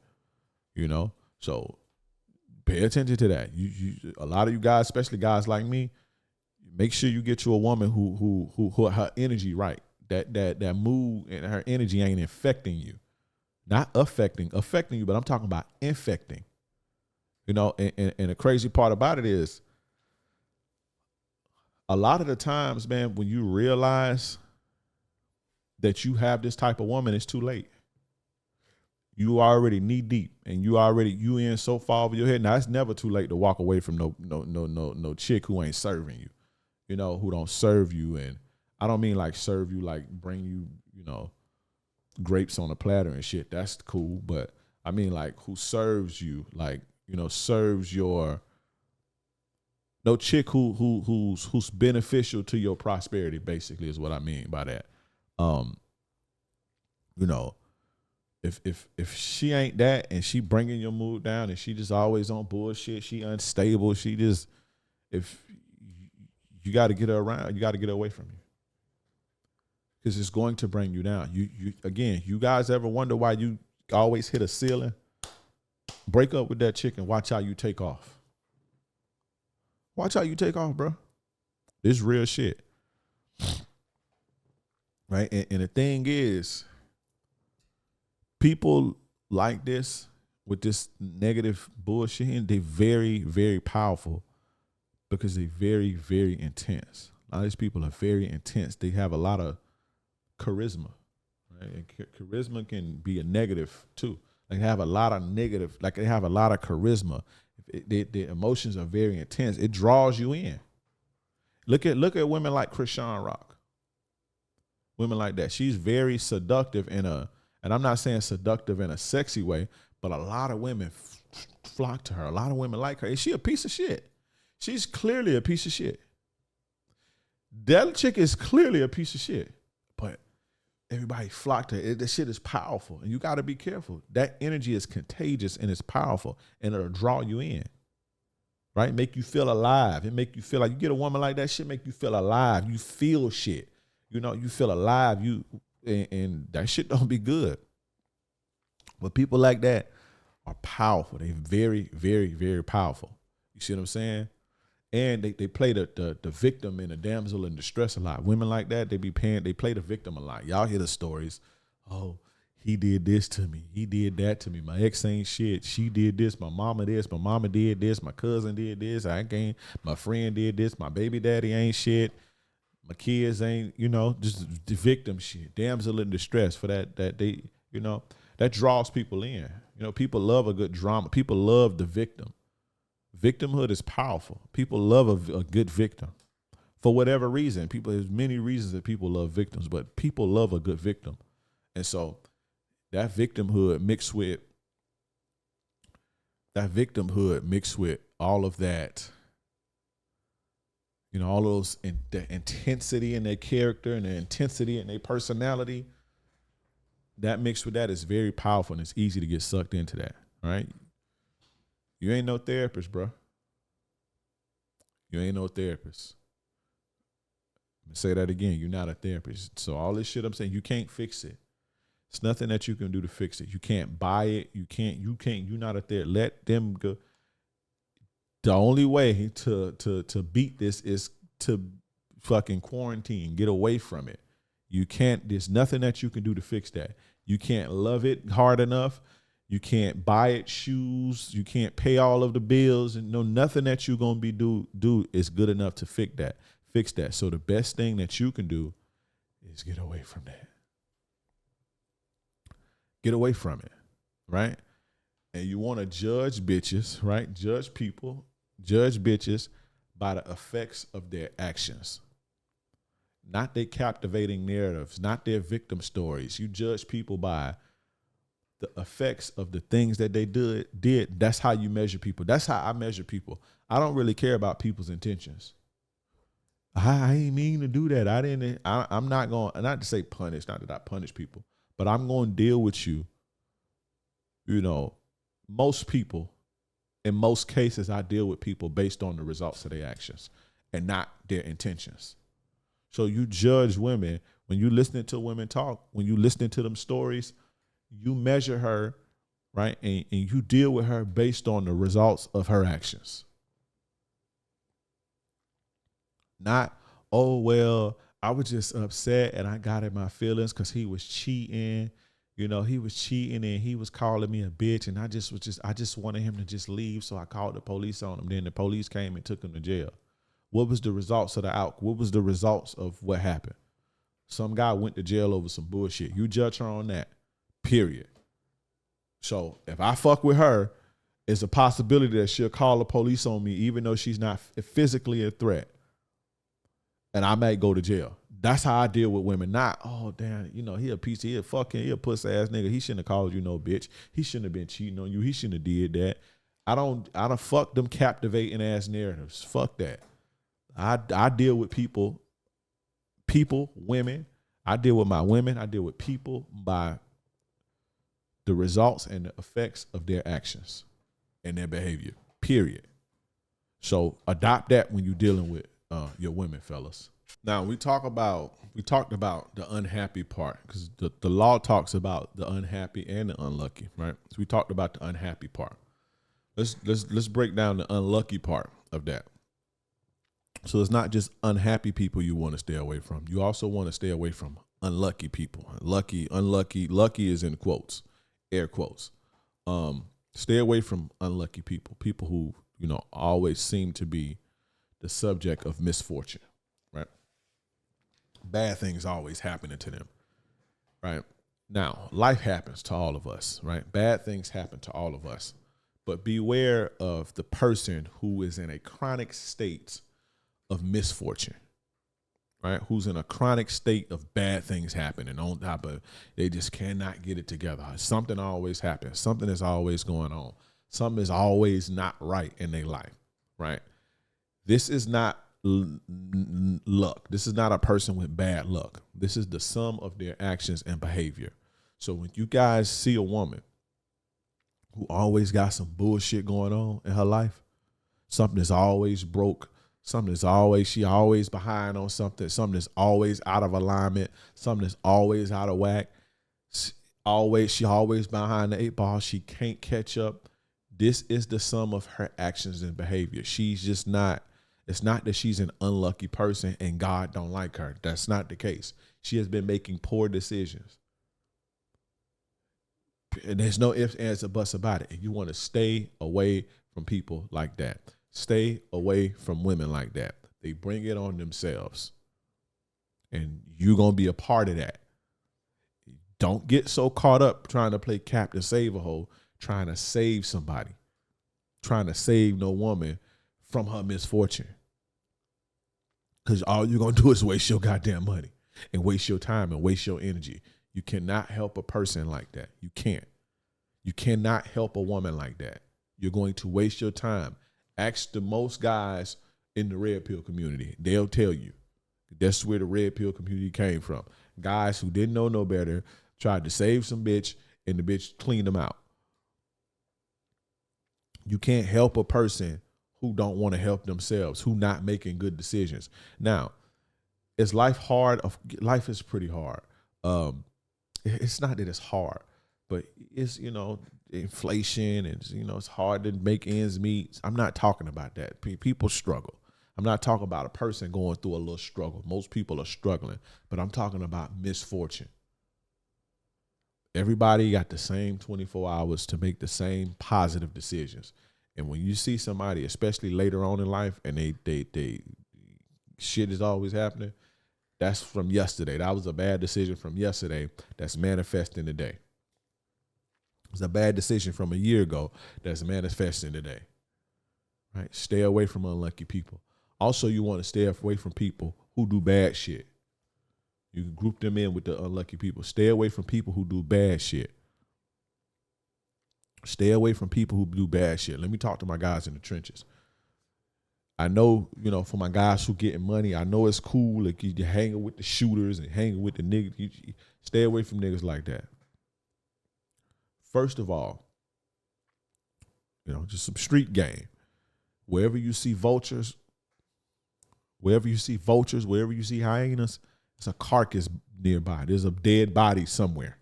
You know, so pay attention to that. You a lot of you guys, especially guys like me, make sure you get you a woman who her energy right. That mood and her energy ain't infecting you. Not affecting you, but I'm talking about infecting. You know, and the crazy part about it is a lot of the times, man, when you realize that you have this type of woman, it's too late. You already knee deep and you in so far over your head. Now it's never too late to walk away from no chick who ain't serving you, you know, who don't serve you. And I don't mean like serve you, like bring you, you know, grapes on a platter and shit. That's cool. But I mean like who serves you, like, you know, serves your, no chick who's beneficial to your prosperity, basically is what I mean by that. You know, if she ain't that and she bringing your mood down and she just always on bullshit, she unstable, she just, if you got to get her around, you got to get her away from you because it's going to bring you down. You again, you guys ever wonder why you always hit a ceiling? Break up with that chick and watch how you take off. Watch how you take off, bro. This real shit. Right? And the thing is, people like this with this negative bullshit, they very, very powerful because they very, very intense. A lot of these people are very intense. They have a lot of charisma, right? And charisma can be a negative too. They have a lot of negative, like they have a lot of charisma. Their emotions are very intense. It draws you in. Look at women like Krishan Rock. Women like that. She's very seductive and I'm not saying seductive in a sexy way, but a lot of women flock to her. A lot of women like her. Is she a piece of shit? She's clearly a piece of shit. That chick is clearly a piece of shit, but everybody flocked to her. That shit is powerful, and you got to be careful. That energy is contagious and it's powerful, and it'll draw you in, right? Make you feel alive. It make you feel like you get a woman like that, shit make you feel alive. You feel shit. You know, you feel alive. And that shit don't be good. But people like that are powerful. They're very, very, very powerful. You see what I'm saying? And they play the victim and the damsel in distress a lot. Women like that, they play the victim a lot. Y'all hear the stories. Oh, he did this to me. He did that to me. My ex ain't shit. She did this. My mama this. My mama did this. My cousin did this. My friend did this. My baby daddy ain't shit. My kids ain't, you know, just the victim shit. Damsel in distress for that they, you know, that draws people in. You know, people love a good drama. People love the victim. Victimhood is powerful. People love a good victim for whatever reason. There's many reasons that people love victims, but people love a good victim. And so that victimhood mixed with all of that, you know, all those the intensity in their character and the intensity in their personality, that mixed with that is very powerful, and it's easy to get sucked into that, right? You ain't no therapist, bro. You ain't no therapist. Let me say that again. You're not a therapist. So all this shit I'm saying, you can't fix it. It's nothing that you can do to fix it. You can't buy it. You're not a therapist. Let them go. The only way to beat this is to fucking quarantine, get away from it. You can't, there's nothing that you can do to fix that. You can't love it hard enough. You can't buy it shoes. You can't pay all of the bills, and nothing that you're gonna be do is good enough to fix that. So the best thing that you can do is get away from that. Get away from it, right? And you want to judge bitches, right? Judge people, judge bitches by the effects of their actions. Not their captivating narratives, not their victim stories. You judge people by the effects of the things that they did. That's how you measure people. That's how I measure people. I don't really care about people's intentions. I ain't mean to do that. I'm not going, not to say punish, not that I punish people, but I'm going to deal with you. You know, most people, in most cases, I deal with people based on the results of their actions and not their intentions. So you judge women when you listening to women talk, when you listening to them stories, you measure her, right? And you deal with her based on the results of her actions. Not, oh, well, I was just upset and I got in my feelings because he was cheating. You know, he was cheating and he was calling me a bitch, and I just wanted him to just leave, so I called the police on him. Then the police came and took him to jail. What was the results of what was the results of what happened? Some guy went to jail over some bullshit. You judge her on that, period. So if I fuck with her, it's a possibility that she'll call the police on me even though she's not physically a threat. And I might go to jail. That's how I deal with women. Not, oh, damn, you know, he a pussy ass nigga. He shouldn't have called you no bitch. He shouldn't have been cheating on you. He shouldn't have did that. I don't fuck them captivating ass narratives. Fuck that. I deal with people, women. I deal with my women. I deal with people by the results and the effects of their actions and their behavior, period. So adopt that when you're dealing with your women, fellas. Now we talked about the unhappy part, because the law talks about the unhappy and the unlucky, right? So we talked about the unhappy part. Let's break down the unlucky part of that. So it's not just unhappy people you want to stay away from. You also want to stay away from unlucky people. Lucky is in quotes, air quotes. Stay away from unlucky people who, you know, always seem to be the subject of misfortune, right? Bad things always happening to them, right? Now, life happens to all of us, right? Bad things happen to all of us, but beware of the person who is in a chronic state of misfortune, right? Who's in a chronic state of bad things happening on top of, they just cannot get it together. Something always happens. Something is always going on. Something is always not right in their life, right? This is not luck. This is not a person with bad luck. This is the sum of their actions and behavior. So when you guys see a woman who always got some bullshit going on in her life, something is always broke, she always behind on something is always out of alignment, something is always out of whack, she always behind the eight ball, she can't catch up. This is the sum of her actions and behavior. She's just not, it's not that she's an unlucky person and God don't like her. That's not the case. She has been making poor decisions. And there's no ifs, ands, or buts about it. And you want to stay away from people like that. Stay away from women like that. They bring it on themselves. And you're going to be a part of that. Don't get so caught up trying to play Captain Save-A-Hole, trying to save somebody, trying to save no woman from her misfortune. Because all you're going to do is waste your goddamn money and waste your time and waste your energy. You cannot help a person like that. You can't. You cannot help a woman like that. You're going to waste your time. Ask the most guys in the red pill community. They'll tell you. That's where the red pill community came from. Guys who didn't know no better tried to save some bitch, and the bitch cleaned them out. You can't help a person who don't want to help themselves, who not making good decisions. Now, is life hard? Life is pretty hard. It's not that it's hard, but it's, inflation, and, it's hard to make ends meet. I'm not talking about that. People struggle. I'm not talking about a person going through a little struggle. Most people are struggling, but I'm talking about misfortune. Everybody got the same 24 hours to make the same positive decisions. And when you see somebody, especially later on in life, and they shit is always happening, that's from yesterday. That was a bad decision from yesterday that's manifesting today. It's a bad decision from a year ago that's manifesting today. Right? Stay away from unlucky people. Also, you want to stay away from people who do bad shit. You can group them in with the unlucky people. Stay away from people who do bad shit. Stay away from people who do bad shit. Let me talk to my guys in the trenches. I know, for my guys who getting money, I know it's cool. Like you're hanging with the shooters and hanging with the niggas. You stay away from niggas like that. First of all, just some street game. Wherever you see vultures, wherever you see hyenas, there's a carcass nearby. There's a dead body somewhere.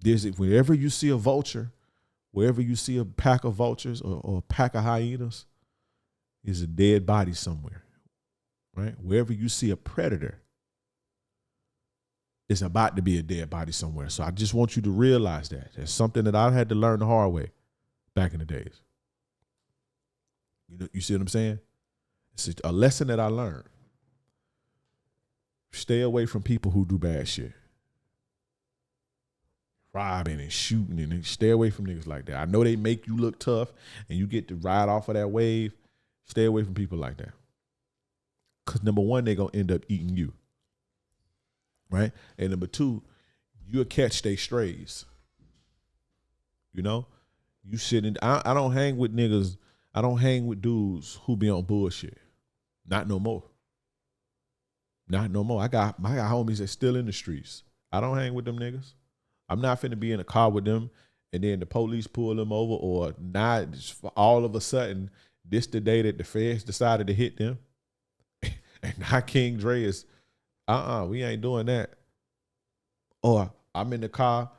Wherever you see a vulture, wherever you see a pack of vultures or a pack of hyenas, there's a dead body somewhere, right? Wherever you see a predator, it's about to be a dead body somewhere. So I just want you to realize that. That's something that I had to learn the hard way back in the days. You see what I'm saying? It's a lesson that I learned. Stay away from people who do bad shit. Robbing and shooting, and stay away from niggas like that. I know they make you look tough and you get to ride off of that wave. Stay away from people like that. Because number one, they're going to end up eating you. Right? And number two, you'll catch they strays. You sitting, I don't hang with niggas. I don't hang with dudes who be on bullshit. Not no more. Not no more. I got homies that still in the streets. I don't hang with them niggas. I'm not finna be in a car with them and then the police pull them over, or not all of a sudden this the day that the feds decided to hit them. And now King Dre is, we ain't doing that. Or I'm in a car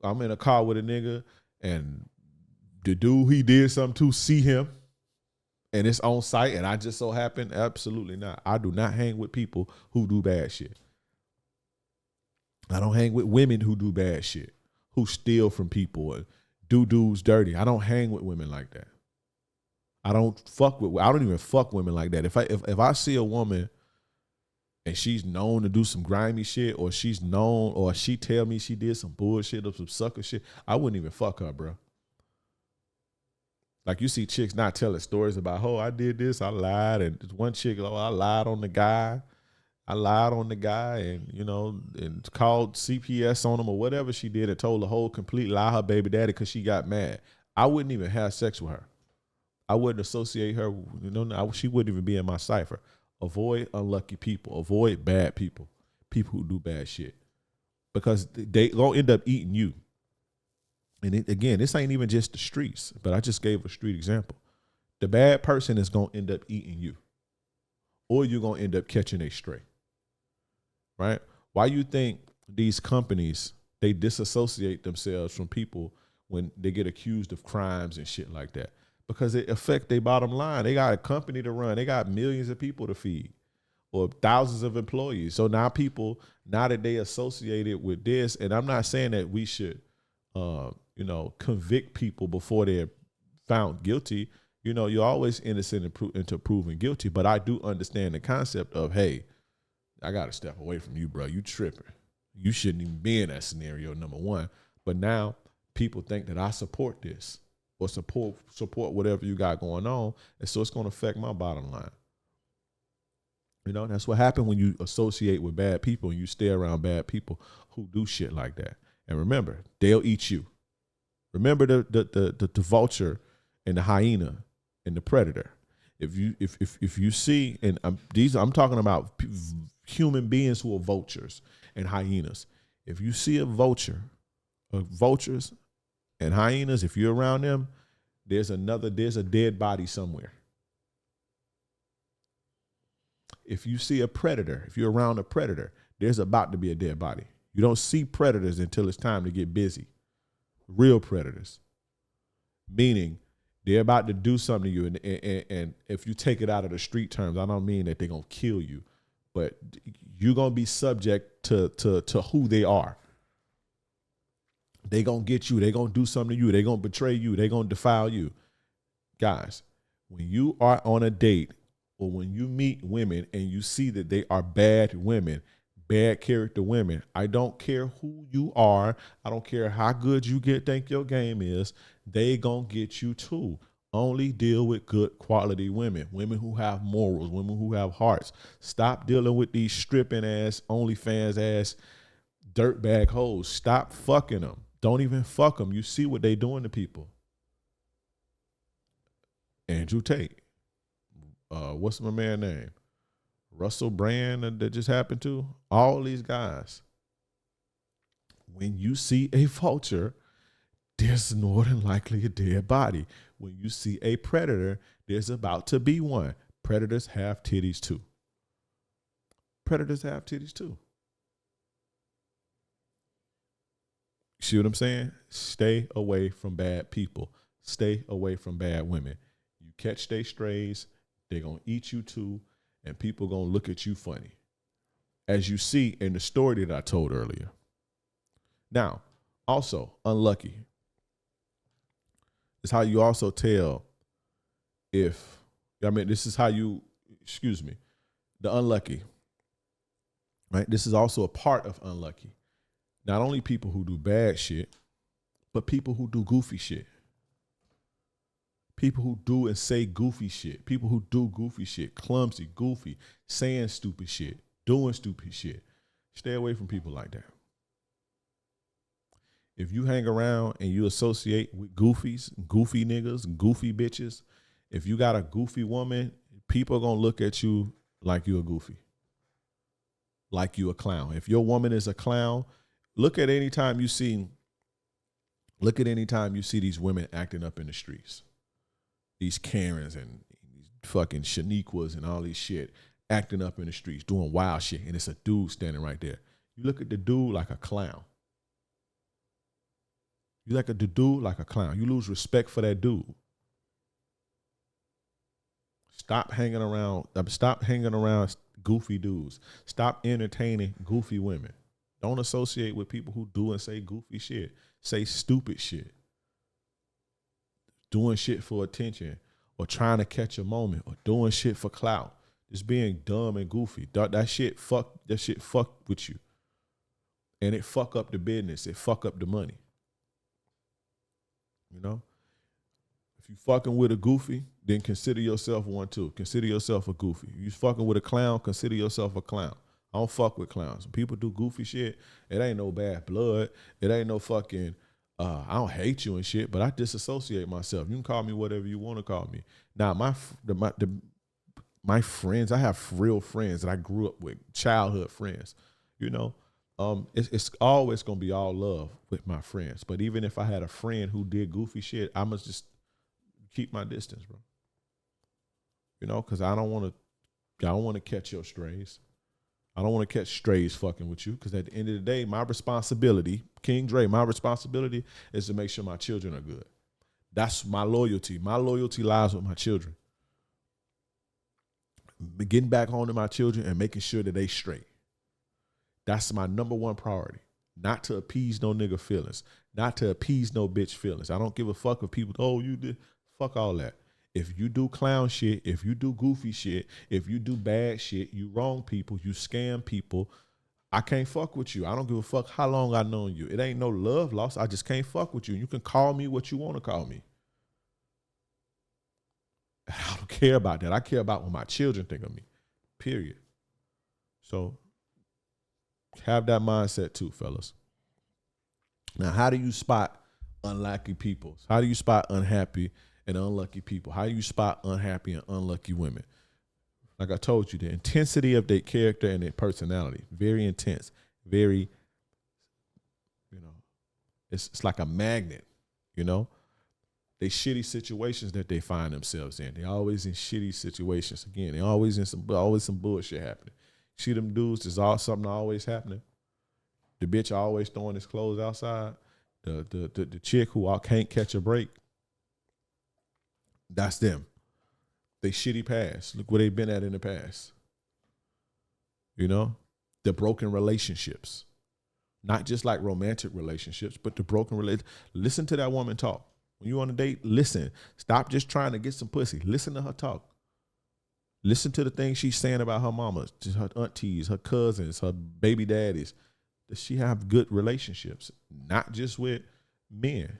with a nigga and the dude he did something to see him and it's on site and I just so happen, absolutely not. I do not hang with people who do bad shit. I don't hang with women who do bad shit, who steal from people or do dudes dirty. I don't hang with women like that. I don't even fuck women like that. If I see a woman and she's known to do some grimy shit, or she tell me she did some bullshit or some sucker shit, I wouldn't even fuck her, bro. Like you see chicks not telling stories about, I did this, I lied, and one chick, I lied on the guy. And called CPS on him or whatever she did and told the whole complete lie her baby daddy because she got mad. I wouldn't even have sex with her. I wouldn't associate her. She wouldn't even be in my cipher. Avoid unlucky people. Avoid bad people. People who do bad shit. Because they gonna end up eating you. And again, this ain't even just the streets, but I just gave a street example. The bad person is gonna end up eating you. Or you're gonna end up catching a stray. Right? Why you think these companies, they disassociate themselves from people when they get accused of crimes and shit like that? Because it affects their bottom line. They got a company to run. They got millions of people to feed or thousands of employees. So now that they associated with this, and I'm not saying that we should, convict people before they're found guilty. You're always innocent until proven guilty. But I do understand the concept of, hey, I got to step away from you, bro. You tripping. You shouldn't even be in that scenario, number one. But now people think that I support this or support whatever you got going on. And so it's going to affect my bottom line. That's what happened when you associate with bad people and you stay around bad people who do shit like that. And remember, they'll eat you. Remember the vulture and the hyena and the predator. If you see, and I'm talking about human beings who are vultures and hyenas. If you see a vulture, vultures and hyenas, if you're around them, there's a dead body somewhere. If you see a predator, if you're around a predator, there's about to be a dead body. You don't see predators until it's time to get busy. Real predators. Meaning they're about to do something to you. And if you take it out of the street terms, I don't mean that they're going to kill you, but you're going to be subject to who they are. They going to get you. They going to do something to you. They going to betray you. They going to defile you. Guys, when you are on a date or when you meet women and you see that they are bad women, bad character women, I don't care who you are. I don't care how good you think your game is. They gonna get you too. Only deal with good quality women, women who have morals, women who have hearts. Stop dealing with these stripping ass, OnlyFans ass, dirtbag hoes. Stop fucking them. Don't even fuck them. You see what they doing to people. Andrew Tate. What's my man name? Russell Brand that just happened to. All these guys. When you see a vulture, there's more than likely a dead body. When you see a predator, there's about to be one. Predators have titties too. Predators have titties too. See what I'm saying? Stay away from bad people. Stay away from bad women. You catch they strays, they're going to eat you too, and people going to look at you funny. As you see in the story that I told earlier. Now, also, unlucky. It's how you also tell this is how you, the unlucky, right? This is also a part of unlucky. Not only people who do bad shit, but people who do goofy shit. People who do and say goofy shit. People who do goofy shit, clumsy, goofy, saying stupid shit, doing stupid shit. Stay away from people like that. If you hang around and you associate with goofies, goofy niggas, goofy bitches, if you got a goofy woman, people are going to look at you like you a goofy, like you a clown. If your woman is a clown, look at any time you see these women acting up in the streets. These Karens and these fucking Shaniquas and all these shit acting up in the streets, doing wild shit, and it's a dude standing right there. You look at the dude like a clown. You look at the dude like a clown. You lose respect for that dude. Stop hanging around goofy dudes. Stop entertaining goofy women. Don't associate with people who do and say goofy shit, say stupid shit, doing shit for attention or trying to catch a moment or doing shit for clout. Just being dumb and goofy. That shit fuck with you. And it fuck up the business. It fuck up the money. You know? If you fucking with a goofy, then consider yourself one too. Consider yourself a goofy. If you fucking with a clown, consider yourself a clown. I don't fuck with clowns. When people do goofy shit, it ain't no bad blood. It ain't no fucking, I don't hate you and shit, but I disassociate myself. You can call me whatever you want to call me. Now, my friends, I have real friends that I grew up with, childhood friends, you know. It's always going to be all love with my friends. But even if I had a friend who did goofy shit, I must just keep my distance, bro. You know, because I don't want to catch your strays. I don't want to catch strays fucking with you, because at the end of the day, my responsibility, King Dre, my responsibility is to make sure my children are good. That's my loyalty. My loyalty lies with my children. Getting back home to my children and making sure that they straight. That's my number one priority. Not to appease no nigga feelings. Not to appease no bitch feelings. I don't give a fuck if people, oh, you did. Fuck all that. If you do clown shit, if you do goofy shit, if you do bad shit, you wrong people, you scam people, I can't fuck with you. I don't give a fuck how long I've known you. It ain't no love lost. I just can't fuck with you. You can call me what you want to call me. I don't care about that. I care about what my children think of me. Period. So have that mindset too, fellas. Now, how do you spot unlucky people? How do you spot unhappy and unlucky people? How do you spot unhappy and unlucky women? Like I told you, the intensity of their character and their personality, very intense, very, it's like a magnet, They shitty situations that they find themselves in. They always in shitty situations. Again, they always in some bullshit happening. See them dudes, there's something always happening. The bitch always throwing his clothes outside. The chick who can't catch a break. That's them. They shitty past. Look where they've been at in the past. The broken relationships. Not just like romantic relationships, but the broken relationship. Listen to that woman talk. When you on a date, listen. Stop just trying to get some pussy. Listen to her talk. Listen to the things she's saying about her mama, her aunties, her cousins, her baby daddies. Does she have good relationships? Not just with men.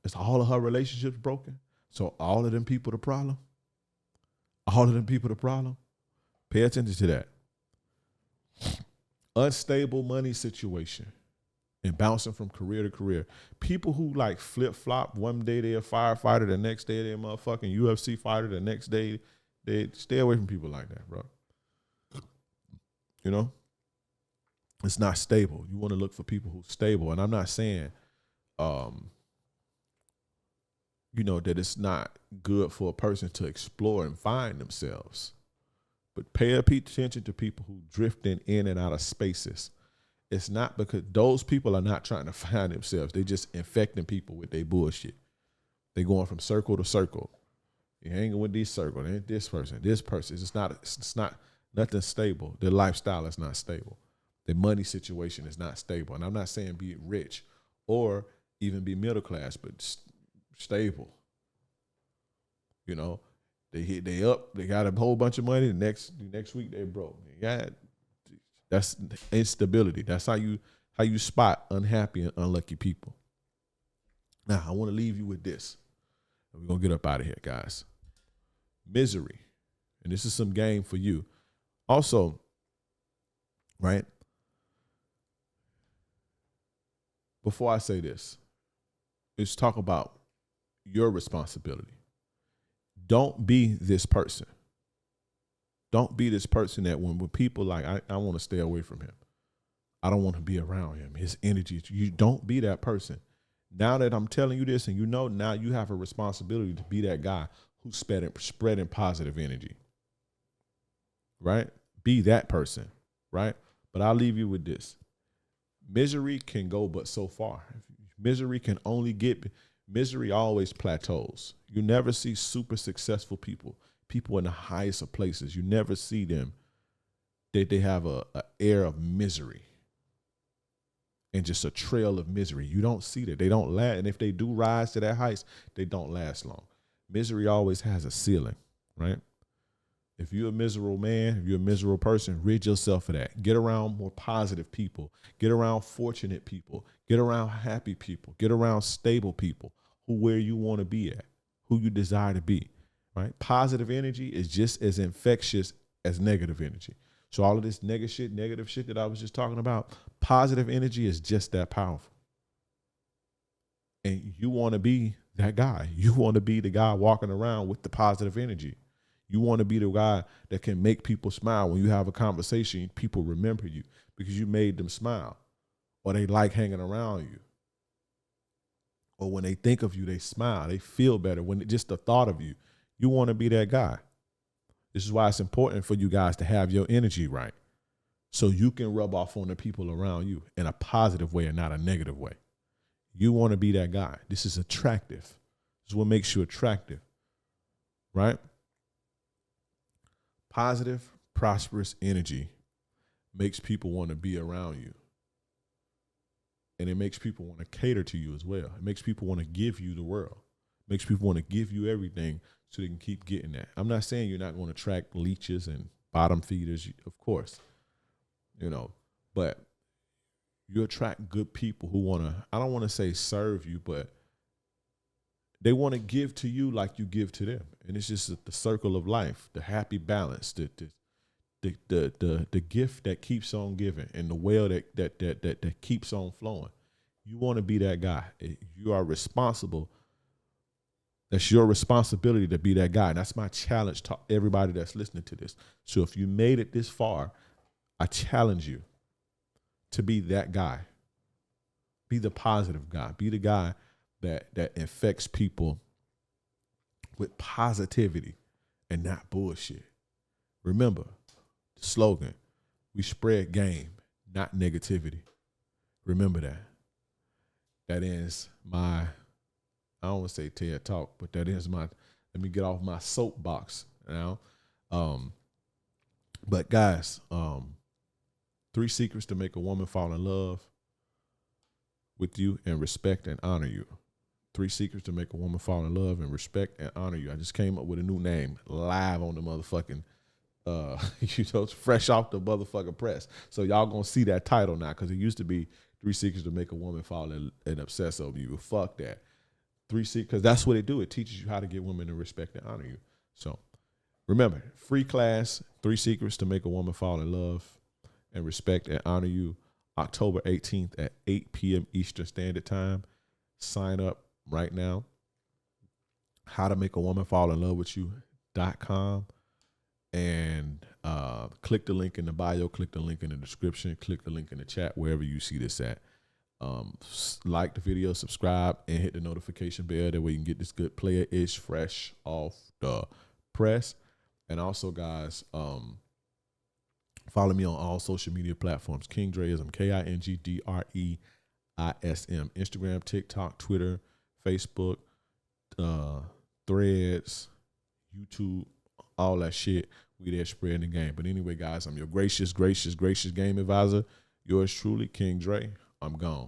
Is all of her relationships broken? So all of them people the problem? All of them people the problem? Pay attention to that. Unstable money situation and bouncing from career to career. People who like flip-flop, one day they're a firefighter, the next day they're a motherfucking UFC fighter, the next day they stay away from people like that, bro. It's not stable. You want to look for people who's stable. And I'm not saying, that it's not good for a person to explore and find themselves. But pay attention to people who drifting in and out of spaces. It's not because those people are not trying to find themselves. They just infecting people with their bullshit. They going from circle to circle. You're hanging with this circle, and this person. It's not nothing stable. Their lifestyle is not stable. Their money situation is not stable. And I'm not saying be rich or even be middle class, but stable. They got a whole bunch of money. The next week they broke. That's instability. That's how you spot unhappy and unlucky people. Now I want to leave you with this. We're gonna get up out of here, guys. Misery, and this is some game for you. Also, right? Before I say this, let's talk about your responsibility. Don't be this person. Don't be this person that when people like, I want to stay away from him. I don't want to be around him. His energy. You don't be that person. Now that I'm telling you this and now you have a responsibility to be that guy who's spreading positive energy. Right? Be that person. Right? But I'll leave you with this. Misery can go but so far. Misery always plateaus. You never see super successful people in the highest of places. You never see them. They have a air of misery and just a trail of misery. You don't see that. They don't last. And if they do rise to that heights, they don't last long. Misery always has a ceiling, right? If you're a miserable man, if you're a miserable person, rid yourself of that. Get around more positive people. Get around fortunate people. Get around happy people. Get around stable people where you want to be at, who you desire to be, right? Positive energy is just as infectious as negative energy. So all of this negative shit that I was just talking about, positive energy is just that powerful. And you want to be that guy. You want to be the guy walking around with the positive energy. You want to be the guy that can make people smile. When you have a conversation, people remember you because you made them smile, or they like hanging around you. Or when they think of you, they smile. They feel better. Just the thought of you, you want to be that guy. This is why it's important for you guys to have your energy right, so you can rub off on the people around you in a positive way and not a negative way. You want to be that guy. This is attractive. This is what makes you attractive, right? Positive, prosperous energy makes people want to be around you. And it makes people want to cater to you as well. It makes people want to give you the world. It makes people want to give you everything so they can keep getting that. I'm not saying you're not going to attract leeches and bottom feeders, of course, but you attract good people who want to, I don't want to say serve you, but they want to give to you like you give to them. And it's just the circle of life, the happy balance, the gift that keeps on giving and the well that keeps on flowing. You want to be that guy. You are responsible. That's your responsibility to be that guy. And that's my challenge to everybody that's listening to this. So if you made it this far, I challenge you to be that guy. Be the positive guy. Be the guy that infects people with positivity and not bullshit. Remember the slogan, we spread game, not negativity. Remember that. That ends my, I don't want to say TED Talk, but that ends my, let me get off my soapbox now. But guys, 3 secrets to make a woman fall in love with you and respect and honor you. 3 secrets to make a woman fall in love and respect and honor you. I just came up with a new name live on the motherfucking, fresh off the motherfucking press. So y'all gonna see that title now, because it used to be 3 secrets to make a woman fall in and obsess over you. Fuck that. 3 secrets, because that's what it do. It teaches you how to get women to respect and honor you. So remember, free class, 3 secrets to make a woman fall in love and respect and honor you. October 18th at 8 p.m. Eastern Standard Time. Sign up right now. How to make a woman fall in love with you.com. And click the link in the bio, click the link in the description, click the link in the chat, wherever you see this at. Like the video, subscribe, and hit the notification bell. That way you can get this good player-ish fresh off the press. And also, guys, follow me on all social media platforms. King Dreism, KingDreism. Instagram, TikTok, Twitter, Facebook, Threads, YouTube, all that shit. We there spreading the game. But anyway, guys, I'm your gracious game advisor. Yours truly, King Dre. I'm gone.